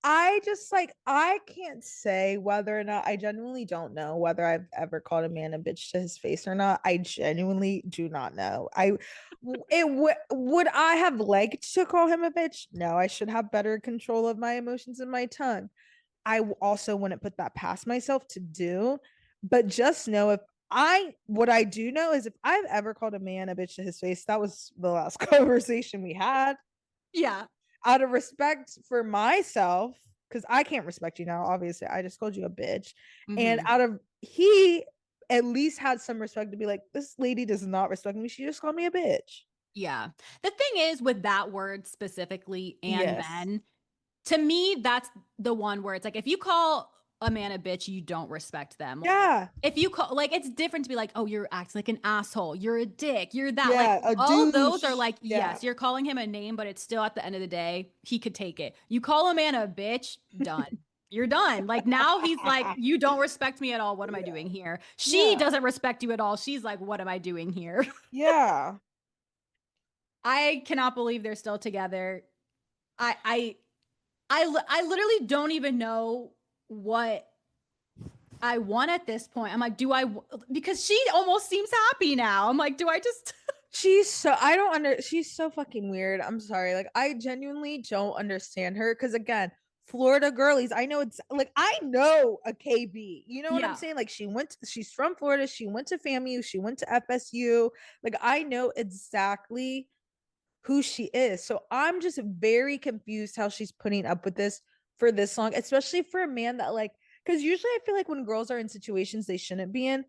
I just like I can't say whether or not I genuinely don't know whether I've ever called a man a bitch to his face or not. I genuinely do not know. Would I have liked to call him a bitch? No, I should have better control of my emotions and my tongue. I also wouldn't put that past myself to do. But just know if what I do know is if I've ever called a man a bitch to his face, that was the last conversation we had. Yeah. Out of respect for myself, because I can't respect you now, obviously. I just called you a bitch. And Hmm. out of he at least had some respect to be like, this lady does not respect me. She just called me a bitch. Yeah. The thing is with that word specifically and Yes. Ben, to me, that's the one where it's like if you call a man a bitch, you don't respect them. Yeah. If you call like it's different to be like, "Oh, you're acting like an asshole, you're a dick, you're that." Like Yeah. A all those are douche. like, Yeah. yes, you're calling him a name, but it's still at the end of the day, he could take it. You call a man a bitch, done. You're done. Like now he's like, "You don't respect me at all. What am I Yeah. doing here?" She Yeah. doesn't respect you at all. She's like, "What am I doing here?" Yeah. I cannot believe they're still together. I I I literally don't even know what I want at this point. I'm like, because she almost seems happy now. I'm like, do I just I don't she's so fucking weird. I'm sorry. Like I genuinely don't understand her because again, Florida girlies, I know it's like I know a KB. You know what I'm Yeah. saying? Like she's from Florida, she went to FAMU, she went to FSU. Like I know exactly who she is. So I'm just very confused how she's putting up with this for this long, especially for a man that like because usually I feel like when girls are in situations they shouldn't be in,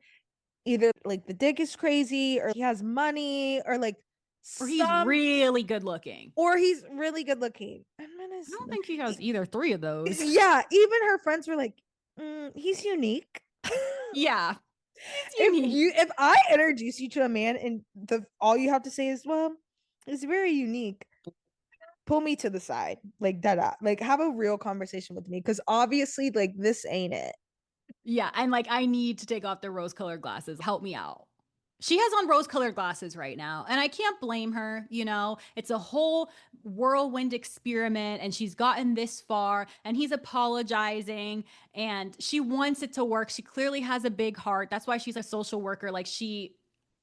either like the dick is crazy or he has money or like Or he's some really good looking. or he's really good looking. I don't think he has either three of those. yeah, even her friends were like, he's unique. Yeah. He's unique. If I introduce you to a man and the all you have to say is, well, it's very unique, pull me to the side, like that, like have a real conversation with me because obviously like this ain't it. Yeah. And like I need to take off the rose colored glasses. Help me out. She has on rose colored glasses right now. And I can't blame her. It's a whole whirlwind experiment. And she's gotten this far. And he's apologizing. And she wants it to work. She clearly has a big heart. That's why she's a social worker. Like she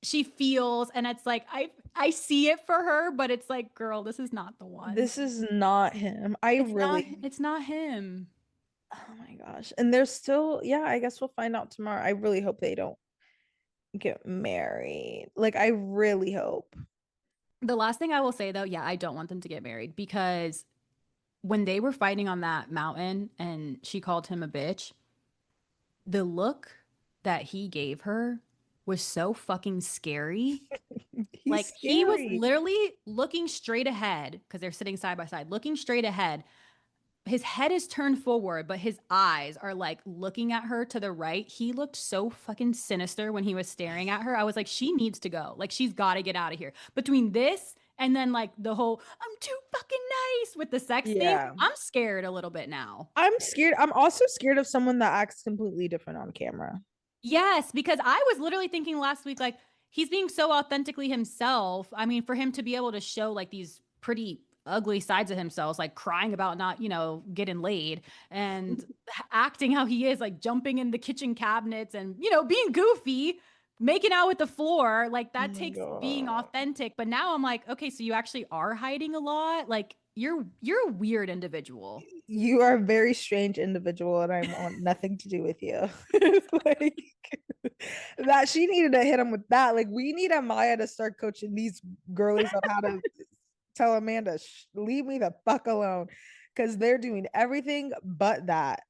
feels. And it's like, I see it for her, but it's like, girl, this is not the one. This is not him. I It's not, really it's not him. Oh my gosh. And they're still, yeah, I guess we'll find out tomorrow. I really hope they don't get married. Like, I really hope. The last thing I will say though, yeah, I don't want them to get married because when they were fighting on that mountain and she called him a bitch, the look that he gave her was so fucking scary. He's Like he was scary. literally looking straight ahead because they're sitting side by side, looking straight ahead. His head is turned forward, but his eyes are like looking at her to the right. He looked so fucking sinister when he was staring at her. I was like, she needs to go. Like, she's got to get out of here. Between this and then like the whole, I'm too fucking nice with the sex thing, Yeah. I'm scared a little bit now. I'm scared. I'm also scared of someone that acts completely different on camera. Yes, because I was literally thinking last week, like, he's being so authentically himself. I mean, for him to be able to show like these pretty ugly sides of himself, like crying about not, getting laid and acting how he is, like jumping in the kitchen cabinets and, being goofy, making out with the floor, like Oh that my takes being God. authentic. But now I'm like, okay, so you actually are hiding a lot. Like you're a weird individual. You are a very strange individual, and I want nothing to do with you. Like that, she needed to hit him with that. Like, we need Amaya to start coaching these girlies on how to tell Amanda, leave me the fuck alone, because they're doing everything but that.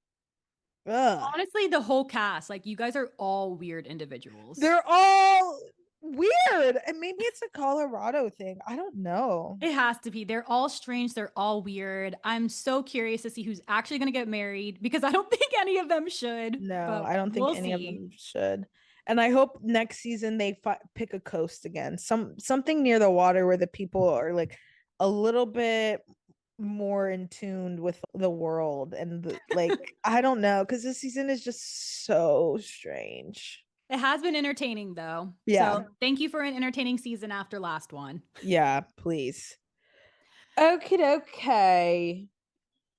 Ugh. Honestly, the whole cast, like you guys are all weird individuals. They're all weird, and maybe it's a Colorado thing. I don't know. It has to be. They're all strange. They're all weird. I'm so curious to see who's actually going to get married because I don't think any of them should, No, but I don't think we'll any of see. them should. And I hope next season they pick a coast again, something near the water where the people are like a little bit more in tune with the world and like I don't know, because this season is just so strange. It has been entertaining though. Yeah, So thank you for an entertaining season after last one. yeah, please. Okay, okay.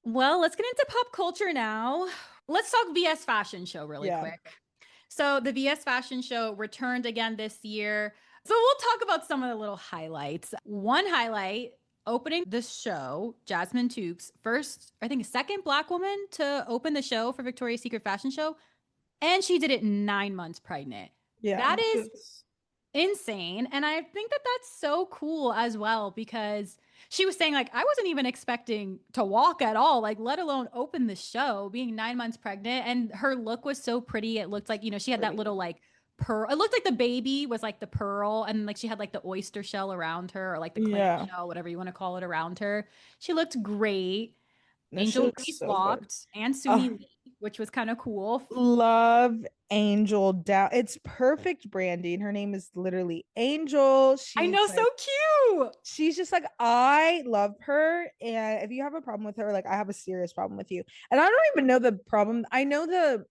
Well, let's get into pop culture now. Let's talk VS Fashion Show really Yeah, quick. So the VS Fashion Show returned again this year. So we'll talk about some of the little highlights. One highlight opening the show, Jasmine Tookes, first, I think, second Black woman to open the show for Victoria's Secret Fashion Show. And she did it 9 months pregnant. yeah. That is insane. And I think that that's so cool as well because she was saying, like, I wasn't even expecting to walk at all, like, let alone open the show being 9 months pregnant. And her look was so pretty. It looked like, she had that Pretty. little, like, pearl. It looked like the baby was like the pearl. And like she had like the oyster shell around her or like the clam Yeah, shell, whatever you want to call it around her. She looked great. no, she Angel looks Reese so good. walked and Suni Oh, Lee, which was kind of cool. love Angel down. It's perfect branding. Her name is literally Angel. I know, so cute. She's just like, I love her. And if you have a problem with her, like, I have a serious problem with you. And I don't even know the problem. I know the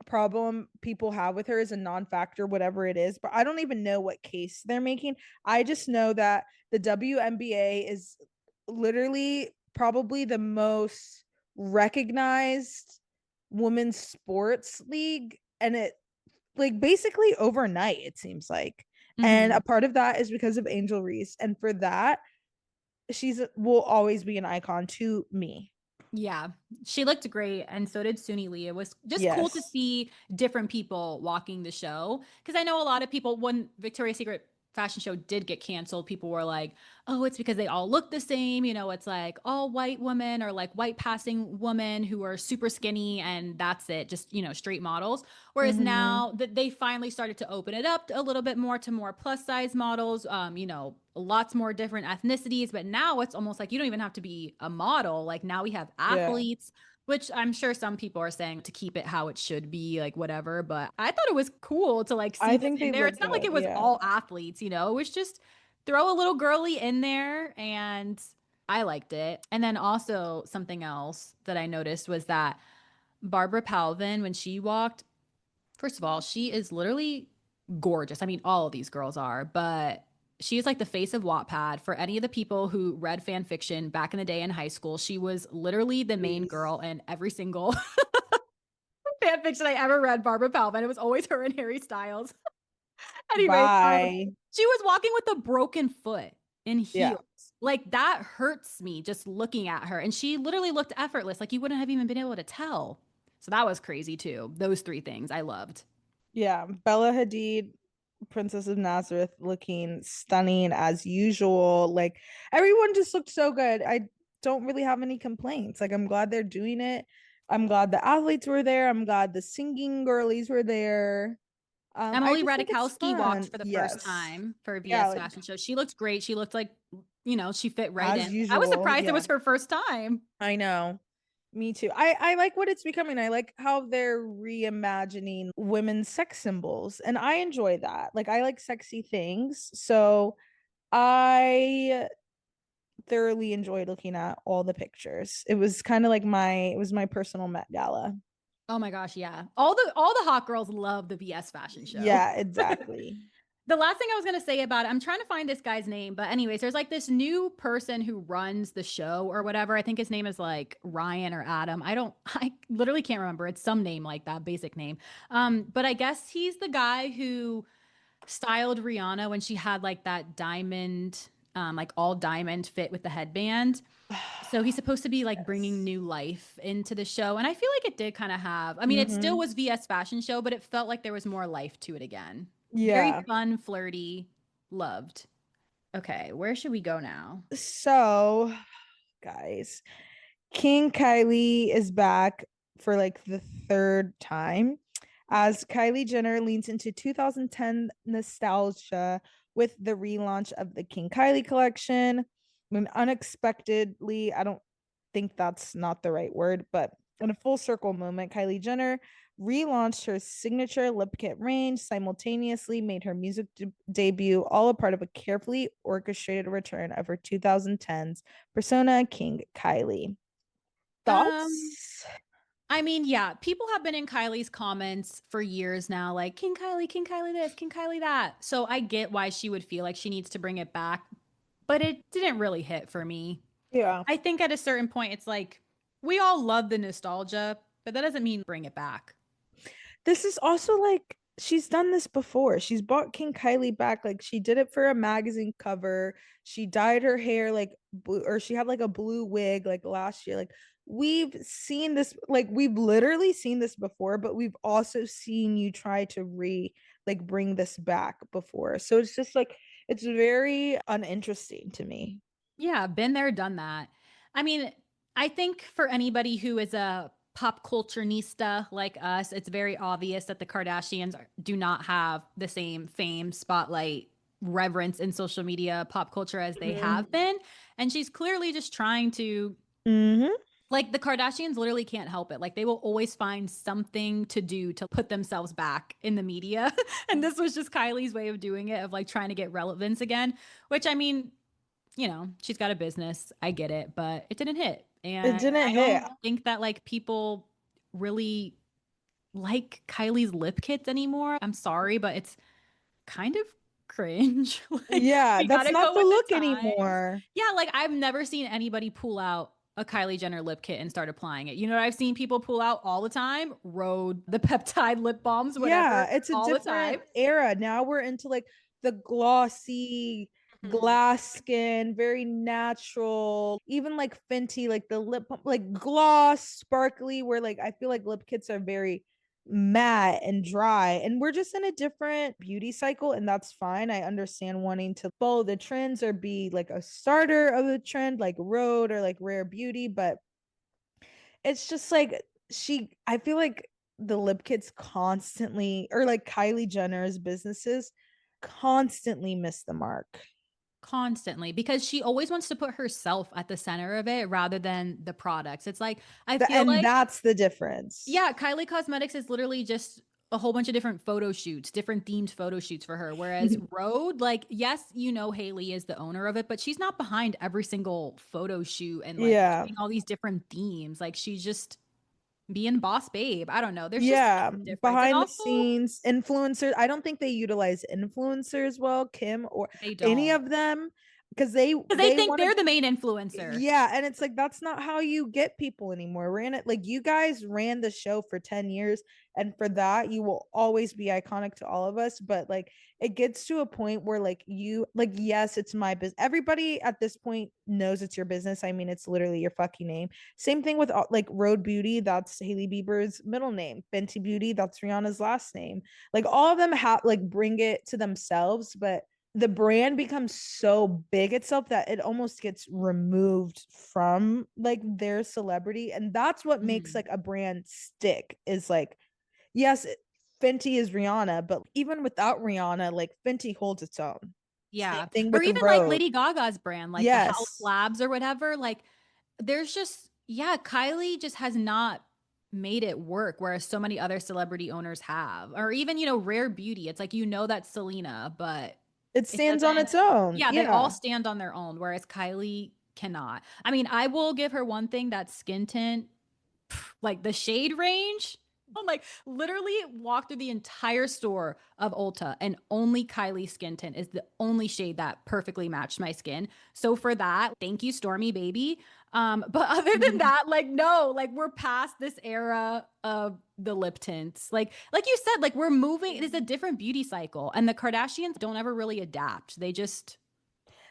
problem people have with her is a non-factor, whatever it is, but I don't even know what case they're making. I just know that the WNBA is literally probably the most recognized women's sports league, and it, like, basically overnight, it seems like. And a Mhm. part of that is because of Angel Reese, and for that, she's will always be an icon to me. Yeah, she looked great, and so did Suni Lee. It was just cool to Yes. see different people walking the show because I know a lot of people when Victoria's Secret fashion show did get canceled, people were like, "Oh, it's because they all look the same." It's like all white women or like white passing women who are super skinny, and that's it, just straight models. Whereas Mm-hmm. now that they finally started to open it up a little bit more to more plus size models, lots more different ethnicities. But now it's almost like you don't even have to be a model. Like now we have Yeah. athletes, which I'm sure some people are saying to keep it how it should be, like whatever. But I thought it was cool to like see I this think in they there. look It's not like good. it was Yeah. all athletes, it was just throw a little girly in there. And I liked it. And then also something else that I noticed was that Barbara Palvin, when she walked, first of all, she is literally gorgeous. I mean, all of these girls are, but she is like the face of Wattpad. For any of the people who read fan fiction back in the day in high school, she was literally the main Please. girl in every single fan fiction I ever read, Barbara Palvin. It was always her and Harry Styles. Anyways, Bye. she was walking with a broken foot. in Yeah. heels. Like that hurts me just looking at her. And she literally looked effortless. Like you wouldn't have even been able to tell. So that was crazy too. Those three things I loved. Yeah. Bella Hadid, Princess of Nazareth, looking stunning as usual. Like everyone just looked so good. I don't really have any complaints. Like I'm glad they're doing it. I'm glad the athletes were there. I'm glad the singing girlies were there. I Emily just think it's Ratajkowski walked fun. for the first Yes. time for a Yeah, VS like fashion show. She looked great. She looked like, she fit right in. as I was usual. surprised it Yeah. was her first time. I know. Me too. I like what it's becoming. I like how they're reimagining women's sex symbols, and I enjoy that. Like I like sexy things. So I thoroughly enjoyed looking at all the pictures. It was kind of like it was my personal Met Gala. Oh my gosh, yeah. All the hot girls love the VS fashion show. Yeah, exactly. The last thing I was gonna say about it, I'm trying to find this guy's name, but anyways, there's like this new person who runs the show or whatever. I think his name is like Ryan or Adam. I literally can't remember. It's some name like that, basic name. But I guess he's the guy who styled Rihanna when she had like that diamond, like all diamond fit with the headband. So he's supposed to be like bringing Yes. new life into the show. And I feel like it did kind of have, I mean, it still Mm-hmm. was VS fashion show, but it felt like there was more life to it again. Very Yeah. fun, flirty, loved. Okay, where should we go now? So, guys, King Kylie is back for like the third time as Kylie Jenner leans into 2010 nostalgia with the relaunch of the King Kylie collection. When unexpectedly, I don't think that's not the right word, but in a full circle moment, Kylie Jenner relaunched her signature lip kit range, simultaneously made her music debut, all a part of a carefully orchestrated return of her 2010s persona, King Kylie. Um, Thoughts? I mean, yeah, people have been in Kylie's comments for years now, like King Kylie this, King Kylie that. So I get why she would feel like she needs to bring it back, but it didn't really hit for me. Yeah. I think at a certain point, it's like we all love the nostalgia, but that doesn't mean bring it back. This is also like she's done this before. She's brought King Kylie back. Like she did it for a magazine cover. She dyed her hair like blue, or she had like a blue wig like last year. Like we've seen this, like we've literally seen this before, but we've also seen you try to bring this back before. So it's just like it's very uninteresting to me. Yeah, been there, done that. I mean, I think for anybody who is a pop culture nista like us, it's very obvious that the Kardashians do not have the same fame, spotlight, reverence in social media, pop culture as they Mm-hmm. have been. And she's clearly just trying to, Mm-hmm. like, the Kardashians literally can't help it. Like, they will always find something to do to put themselves back in the media. And this was just Kylie's way of doing it, of like trying to get relevance again, which I mean, she's got a business. I get it, but it didn't hit. It And didn't I hit. don't think that like people really like Kylie's lip kits anymore. I'm sorry, but it's kind of cringe. Like Yeah, we that's gotta not go the with the look times. anymore. Yeah, like I've never seen anybody pull out a Kylie Jenner lip kit and start applying it. You know what I've seen people pull out all the time? Rhode, the peptide lip balms, whatever, Yeah, it's a all the different time. era. Now we're into like the glossy Mhm. glass skin, very natural, even like Fenty, like the like gloss, sparkly, where like I feel like lip kits are very matte and dry. And we're just in a different beauty cycle, and that's fine. I understand wanting to follow the trends or be like a starter of the trend, like Rhode or like Rare Beauty, but it's just like I feel like the lip kits constantly, or like Kylie Jenner's businesses constantly miss the mark. Constantly, because she always wants to put herself at the center of it rather than the products. It's like I feel And like, that's the difference. yeah, Kylie Cosmetics is literally just a whole bunch of different photo shoots, different themed photo shoots for her. Whereas Rhode, like, yes, Haley is the owner of it, but she's not behind every single photo shoot and like Yeah. doing all these different themes. Like she's just being boss babe. I don't know. There's just Yeah, a difference. And behind the also scenes influencers. I don't think they utilize influencers well, Kim or they any don't. of them. because they Because they they think want to. they're the main influencer. Yeah, and it's like that's not how you get people anymore. Ran it like you guys ran the show for 10 years, and for that you will always be iconic to all of us, but like it gets to a point where like you like yes, it's my business. Everybody at this point knows it's your business. I mean, it's literally your fucking name. Same thing with like Road Beauty, that's Hailey Bieber's middle name. Fenty Beauty, that's Rihanna's last name. Like all of them have like bring it to themselves, but the brand becomes so big itself that it almost gets removed from like their celebrity, and that's what makes Mhm. like a brand stick is like yes, Fenty is Rihanna, but even without Rihanna, like Fenty holds its own. Same Yeah. thing Or with the even like road. Lady Gaga's brand, like the House Yes, Labs or whatever. Like there's just, yeah, Kylie just has not made it work, whereas so many other celebrity owners have. Or even, Rare Beauty. It's like, that's Selena, but it it stands on doesn't, its own. yeah, they all Yeah. stand on their own, whereas Kylie cannot. I mean, I will give her one thing, that skin tint, like the shade range. I'm like literally walked through the entire store of Ulta and only Kylie skin tint is the only shade that perfectly matched my skin. So for that, thank you, Stormy Baby. But other than that, like no, like we're past this era of the lip tints. Like you said, like we're moving. It is a different beauty cycle, and the Kardashians don't ever really adapt. They just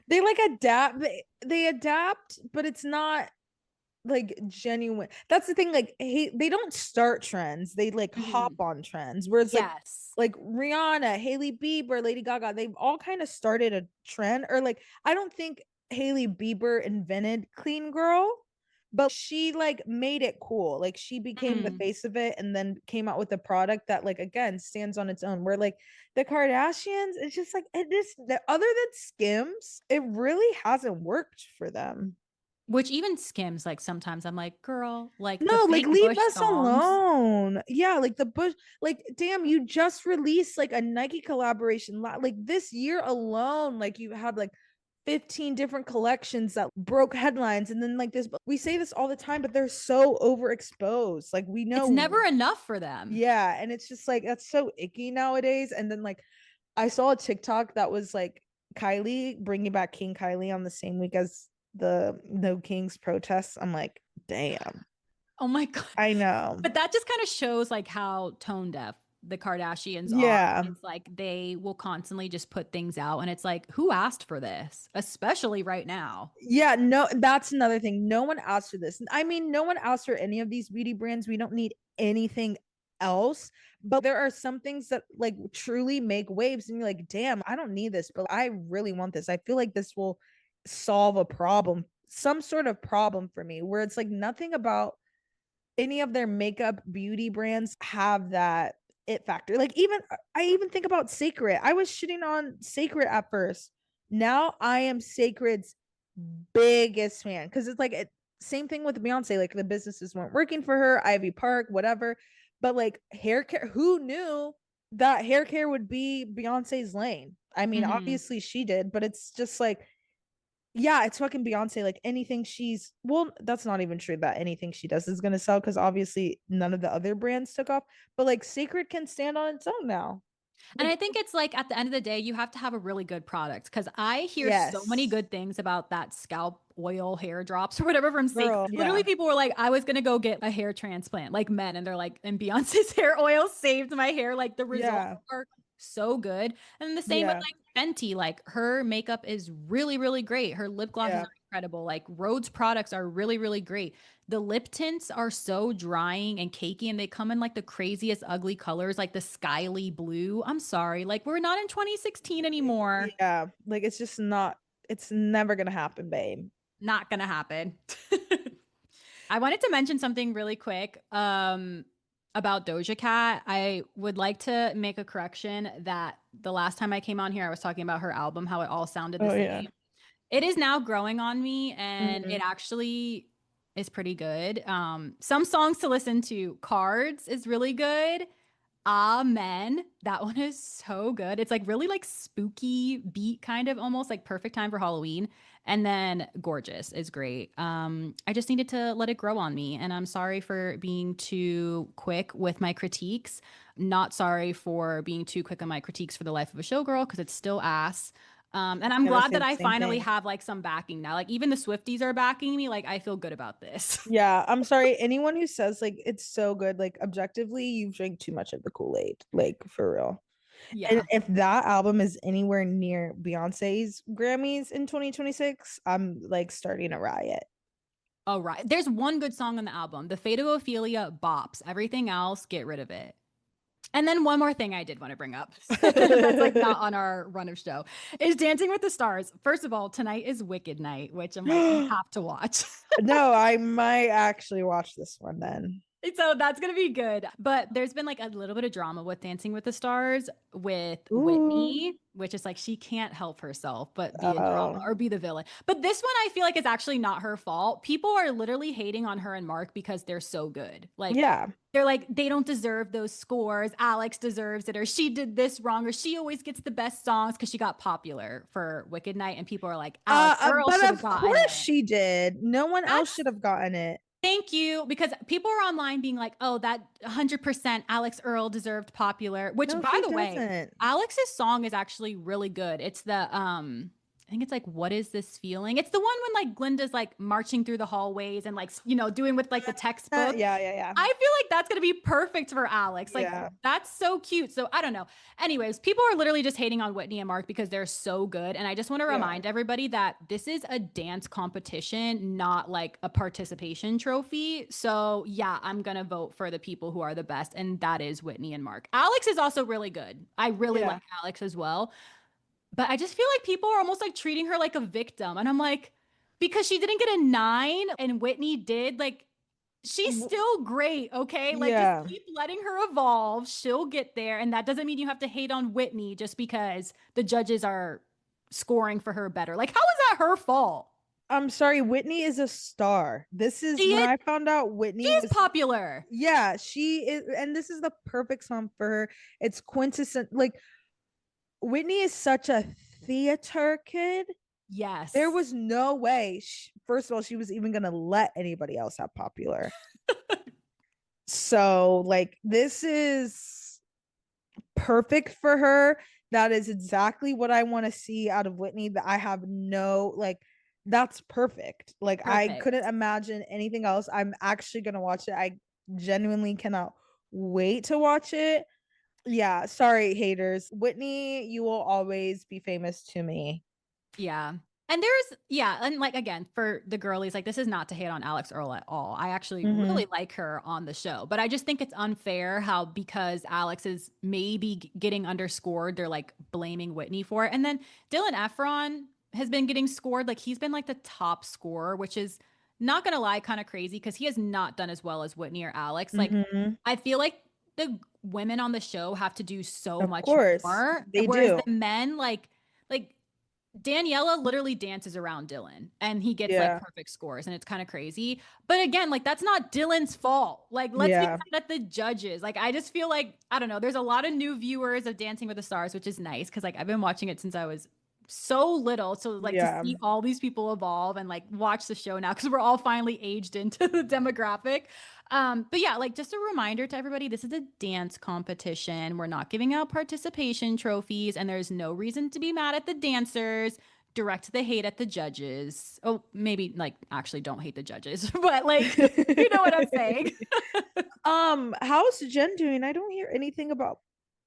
They like adapt, they adapt, but it's not like genuine. That's the thing. Like, hey, they don't start trends. They like hop Mhm. on trends. Whereas Yes. like Rihanna, Hailey Bieber, Lady Gaga, they've all kind of started a trend. Or like, I don't think Hailey Bieber invented clean girl, but she like made it cool. Like she became the Mhm. face of it, and then came out with a product that like again stands on its own. Where like the Kardashians, it's just like it is. Other than Skims, it really hasn't worked for them. Which even Skims, like sometimes I'm like, girl, like the No, like fake leave Bush us songs. alone. Yeah, like the Bush, like damn, you just released like a Nike collaboration. Like this year alone, like you had like 15 different collections that broke headlines. And then like this, we say this all the time, but they're so overexposed. Like we It's know, never enough for them. yeah. And it's just like that's so icky nowadays. And then like I saw a TikTok that was like Kylie bringing back King Kylie on the same week as the No Kings protests. I'm like, damn. Oh my God. I know. But that just kind of shows like how tone deaf the Kardashians are. Yeah. It's like they will constantly just put things out and it's like, who asked for this? Especially right now. Yeah, no, that's another thing. No one asked for this. I mean, no one asked for any of these beauty brands. We don't need anything else. But there are some things that like truly make waves, and you're like, damn, I don't need this, but I really want this. I feel like this will solve a problem, some sort of problem for me, where it's like nothing about any of their makeup beauty brands have that it factor. Like even I even think about Sacred. I was shitting on Sacred at first. Now I am Sacred's biggest fan because it's like same thing with Beyonce. Like the businesses weren't working for her, Ivy Park, whatever. But like hair care, who knew that hair care would be Beyonce's lane? I mean, Mhm. obviously she did, but it's just like yeah, it's fucking Beyonce. Like anything she's well, that's not even true that anything she does is gonna sell because obviously none of the other brands took off. But like Sacred can stand on its own now. And Like I think it's like at the end of the day, you have to have a really good product because I hear so many yes, good things about that scalp oil hair drops or whatever from Sacred. girl, Literally, yeah, people were like, I was going to go get a hair transplant, like men. And they're like, and Beyonce's hair oil saved my hair. Like the results yeah, are so good. And the same with yeah, like Fenty, like her makeup is really, really great. Her lip glosses yeah. are incredible. Like Rhodes products are really, really great. The lip tints are so drying and cakey, and they come in like the craziest ugly colors, like the skyly blue. I'm sorry. Like, we're not in 2016 anymore. Yeah. Like it's just not. It's never gonna happen, babe. Not gonna happen. I wanted to mention something really quick about Doja Cat. I would like to make a correction that the last time I came on here, I was talking about her album, how it all sounded the Oh same. yeah. It is now growing on me, and Mhm. it actually is pretty good. Some songs to listen to. Cards is really good. Amen. That one is so good. It's like really like spooky beat, kind of almost like perfect time for Halloween. And then Gorgeous is great. I just needed to let it grow on me. And I'm sorry for being too quick with my critiques. Not sorry for being too quick on my critiques for The Life of a Showgirl because it's still ass. And I'm Gonna glad say that the I same finally thing. have like some backing now. Like even the Swifties are backing me. Like I feel good about this. Yeah, I'm sorry. Anyone who says like it's so good, like objectively, you've drank too much of the Kool-Aid, like for real. And Yeah. if that album is anywhere near Beyonce's Grammys in 2026, I'm like starting a riot. Oh, right. There's one good song on the album. The Fate of Ophelia bops. Everything else, get rid of it. And then one more thing I did want to bring up that's like not on our run of show is Dancing with the Stars. First of all, tonight is Wicked Night, which I'm like, you have to watch. No, I might actually watch this one then. So that's gonna be good. But there's been like a little bit of drama with Dancing with the Stars with Ooh. Whitney, which is like she can't help herself but be in drama Oh. or be the villain. But this one I feel like is actually not her fault. People are literally hating on her and Mark because they're so good. Like Yeah. they're like, they don't deserve those scores. Alex deserves it, or she did this wrong, or she always gets the best songs because she got popular for Wicked Night. And people are like, Alex Earl But should have of gotten course it. she did. No one else That's should have gotten it. Thank you. Because people are online being like, oh, that 100% Alex Earl deserved popular, which No, by she the way, doesn't. Alex's song is actually really good. It's the, I think it's like, what is this feeling? It's the one when like Glinda's like marching through the hallways and like, doing with like the textbook. Yeah, yeah, yeah. I feel like that's going to be perfect for Alex. Like, Yeah. that's so cute. So, I don't know. Anyways, people are literally just hating on Whitney and Mark because they're so good. And I just want to Yeah. remind everybody that this is a dance competition, not like a participation trophy. So, yeah, I'm going to vote for the people who are the best. And that is Whitney and Mark. Alex is also really good. I really Yeah. like Alex as well. But I just feel like people are almost like treating her like a victim. And I'm like, because she didn't get a 9 and Whitney did, like, she's still great, okay? Like, just Yeah. keep letting her evolve. She'll get there. And that doesn't mean you have to hate on Whitney just because the judges are scoring for her better. Like, how is that her fault? I'm sorry, Whitney is a star. This is She when is, I found out she Whitney is was, popular. yeah, she is, and this is the perfect song for her. It's quintessential. Like, Whitney is such a theater kid. There Yes. was no way, first of all, she was even going to let anybody else have popular. So, like, this is perfect for her. That is exactly what I want to see out of Whitney. That I have no, like, that's perfect. Like, I couldn't Perfect. imagine anything else. I'm actually gonna watch it. I genuinely cannot wait to watch it. Yeah, sorry, haters. Whitney, you will always be famous to me. Yeah. And there's, yeah, and like again, for the girlies, like this is not to hate on Alex Earl at all. I actually Mm-hmm. really like her on the show, but I just think it's unfair how because Alex is maybe getting underscored, they're like blaming Whitney for it. And then Dylan Efron has been getting scored, like he's been like the top scorer, which is not gonna lie, kind of crazy because he has not done as well as Whitney or Alex. Like Mm-hmm. I feel like the women on the show have to do so Of much course, more, they whereas do. the men like Daniela literally dances around Dylan and he gets like Yeah, perfect scores and it's kind of crazy. But again, like that's not Dylan's fault. Like let's be yeah, mad at the judges. Like I just feel like I don't know, there's a lot of new viewers of Dancing with the Stars, which is nice cuz like I've been watching it since I was so little. So like to yeah. see all these people evolve and like watch the show now cuz we're all finally aged into the demographic. But yeah, like just a reminder to everybody, this is a dance competition. We're not giving out participation trophies, and there's no reason to be mad at the dancers. Direct the hate at the judges. Oh, maybe like actually don't hate the judges, but like you know what I'm saying. How's Jen doing? I don't hear anything about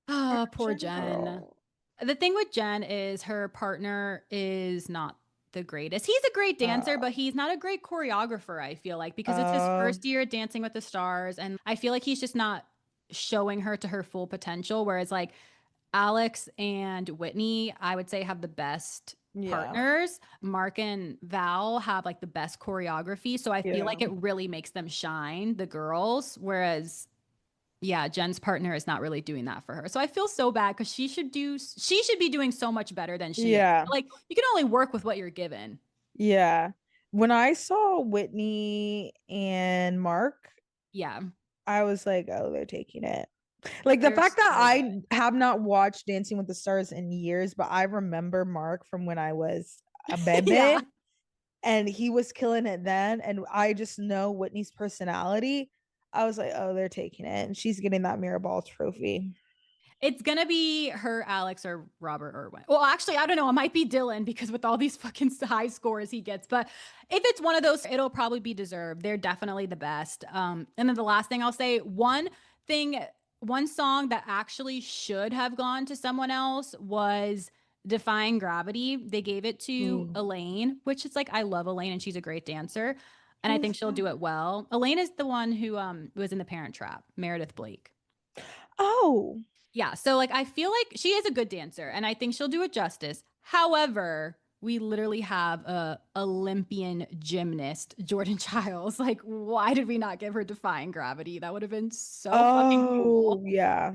our Oh, poor Jen Jen. girl. The thing with Jen is her partner is not the greatest. He's a great dancer, Uh, but he's not a great choreographer, I feel like, because it's his uh, first year at Dancing with the Stars. And I feel like he's just not showing her to her full potential. Whereas, like, Alex and Whitney, I would say, have the best yeah, partners. Mark and Val have like the best choreography. So I feel yeah, like it really makes them shine, the girls. Whereas yeah, Jen's partner is not really doing that for her. So I feel so bad because she should be doing so much better than she is. yeah, Like you can only work with what you're given. yeah. When I saw Whitney and Mark, Yeah. I was like, oh, they're taking it. Like the They're fact that so I good. have not watched Dancing with the Stars in years, but I remember Mark from when I was a Yeah. baby and he was killing it then. And I just know Whitney's personality. I was like, oh, they're taking it. And she's getting that mirror ball trophy. It's gonna be her, Alex, or Robert Irwin. Well, actually, I don't know. It might be Dylan because with all these fucking high scores he gets. But if it's one of those, it'll probably be deserved. They're definitely the best. And then the last thing I'll say, thing, one song that actually should have gone to someone else was Defying Gravity. They gave it to Ooh, Elaine, which is like I love Elaine and she's a great dancer. And I who's think she'll that? do it well. Elaine is the one who was in The Parent Trap, Meredith Blake. Oh, Yeah, so like I feel like she is a good dancer and I think she'll do it justice. However, we literally have a Olympian gymnast, Jordan Childs. Like, why did we not give her Defying Gravity? That would have been so fucking cool. oh, yeah,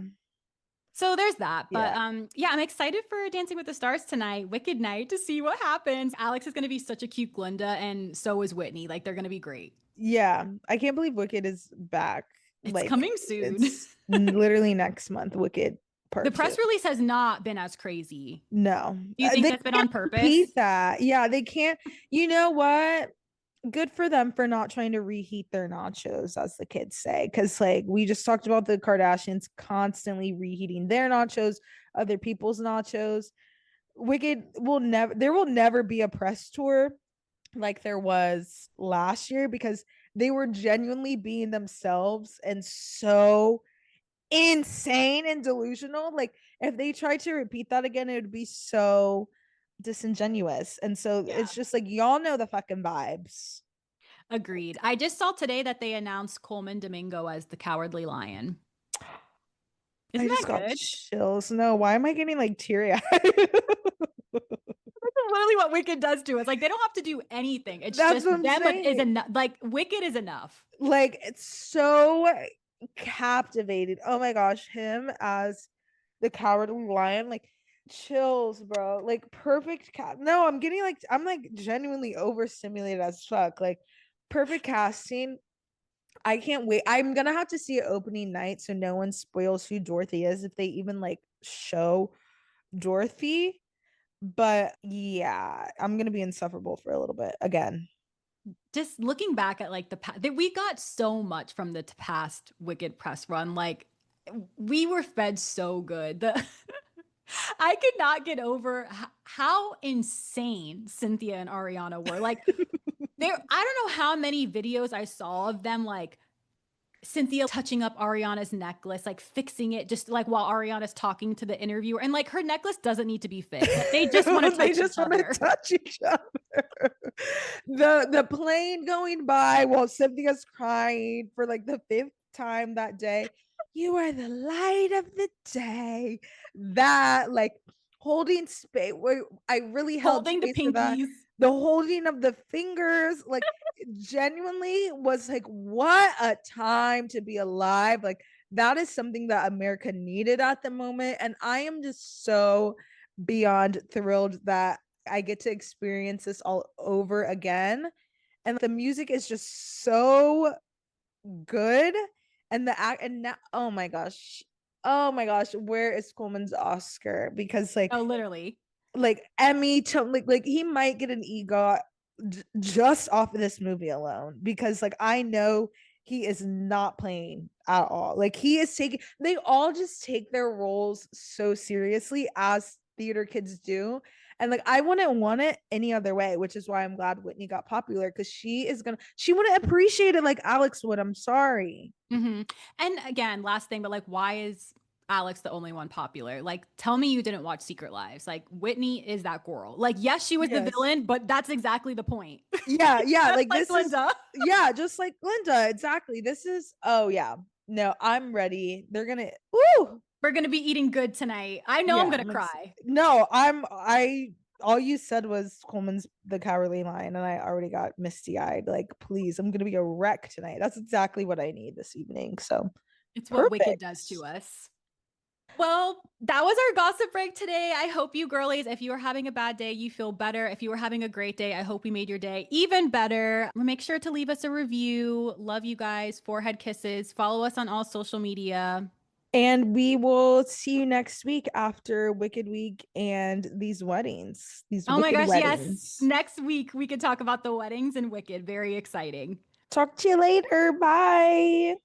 So there's that. But yeah, yeah, I'm excited for Dancing with the Stars tonight, Wicked Night, to see what happens. Alex is gonna be such a cute Glinda, and so is Whitney. Like they're gonna be great. yeah. I can't believe Wicked is back. It's Like, coming soon. it's literally next month. Wicked The Part Two. press release has not been as crazy. No, Do you think they that's been can't on purpose? repeat that. Yeah, they can't. You know what? Good for them for not trying to reheat their nachos, as the kids say. Because, like, we just talked about the Kardashians constantly reheating their nachos, other people's nachos. Wicked will never, there will never be a press tour like there was last year because they were genuinely being themselves and so insane and delusional. Like if they tried to repeat that again, it would be so disingenuous. And so Yeah. it's just like y'all know the fucking vibes. Agreed. I just saw today that they announced Coleman Domingo as the Cowardly Lion. I Isn't just that got good? chills. No, why am I getting like teary eyed? That's literally what Wicked does to us. Like they don't have to do anything. It's That's just what I'm them is saying. enough. Like Wicked is enough. Like it's so captivated. Oh my gosh, him as the cowardly lion, like chills, bro. Like perfect cat. No, I'm getting like I'm like genuinely overstimulated as fuck. Like perfect casting. I can't wait. I'm gonna have to see it opening night so no one spoils who Dorothy is if they even like show Dorothy. But yeah, I'm gonna be insufferable for a little bit again. Just looking back at like the past, we got so much from the past Wicked press run. Like we were fed so good. I could not get over how insane Cynthia and Ariana were. Like there, I don't know how many videos I saw of them like Cynthia touching up Ariana's necklace, like fixing it just like while Ariana's talking to the interviewer. And like her necklace doesn't need to be fixed. They just want to They touch each just want to other. touch each other. The plane going by while Cynthia's crying for like the fifth time that day. You are the light of the day. That like holding space. I really held Holding the space for that. pinkies. The holding of the fingers, like genuinely was like, what a time to be alive. Like that is something that America needed at the moment. And I am just so beyond thrilled that I get to experience this all over again. And the music is just so good. And the act and now, oh my gosh. Oh my gosh, where is Coleman's Oscar? Because Oh, literally. like Emmy to like he might get an EGOT just off of this movie alone because like I know he is not playing at all. Like he is taking they all just take their roles so seriously as theater kids do. And like I wouldn't want it any other way, which is why I'm glad Whitney got popular because she wouldn't appreciate it like Alex would. I'm sorry. Mm-hmm. And again, last thing, but like, why is Alex the only one popular? Like, tell me you didn't watch Secret Lives. Like, Whitney is that girl. Like, yes, she was the Yes. villain, but that's exactly the point. Yeah, yeah, Just like like this is Linda. yeah, just like Linda, exactly. This is oh yeah. No, I'm ready. They're gonna woo. We're gonna be eating good tonight. I know I'm Yeah, gonna cry. no, I all you said was Coleman's the cowardly lion, and I already got misty-eyed. Like, please, I'm gonna be a wreck tonight. That's exactly what I need this evening. So It's what Wicked perfect. does to us. Well, that was our gossip break today. I hope you girlies, if you are having a bad day, you feel better. If you were having a great day, I hope we made your day even better. Make sure to leave us a review. Love you guys. Forehead kisses. Follow us on all social media. And we will see you next week after Wicked Week and these weddings, these Oh my wicked gosh, yes. weddings. Next week, we could talk about the weddings and Wicked. Very exciting. Talk to you later. Bye.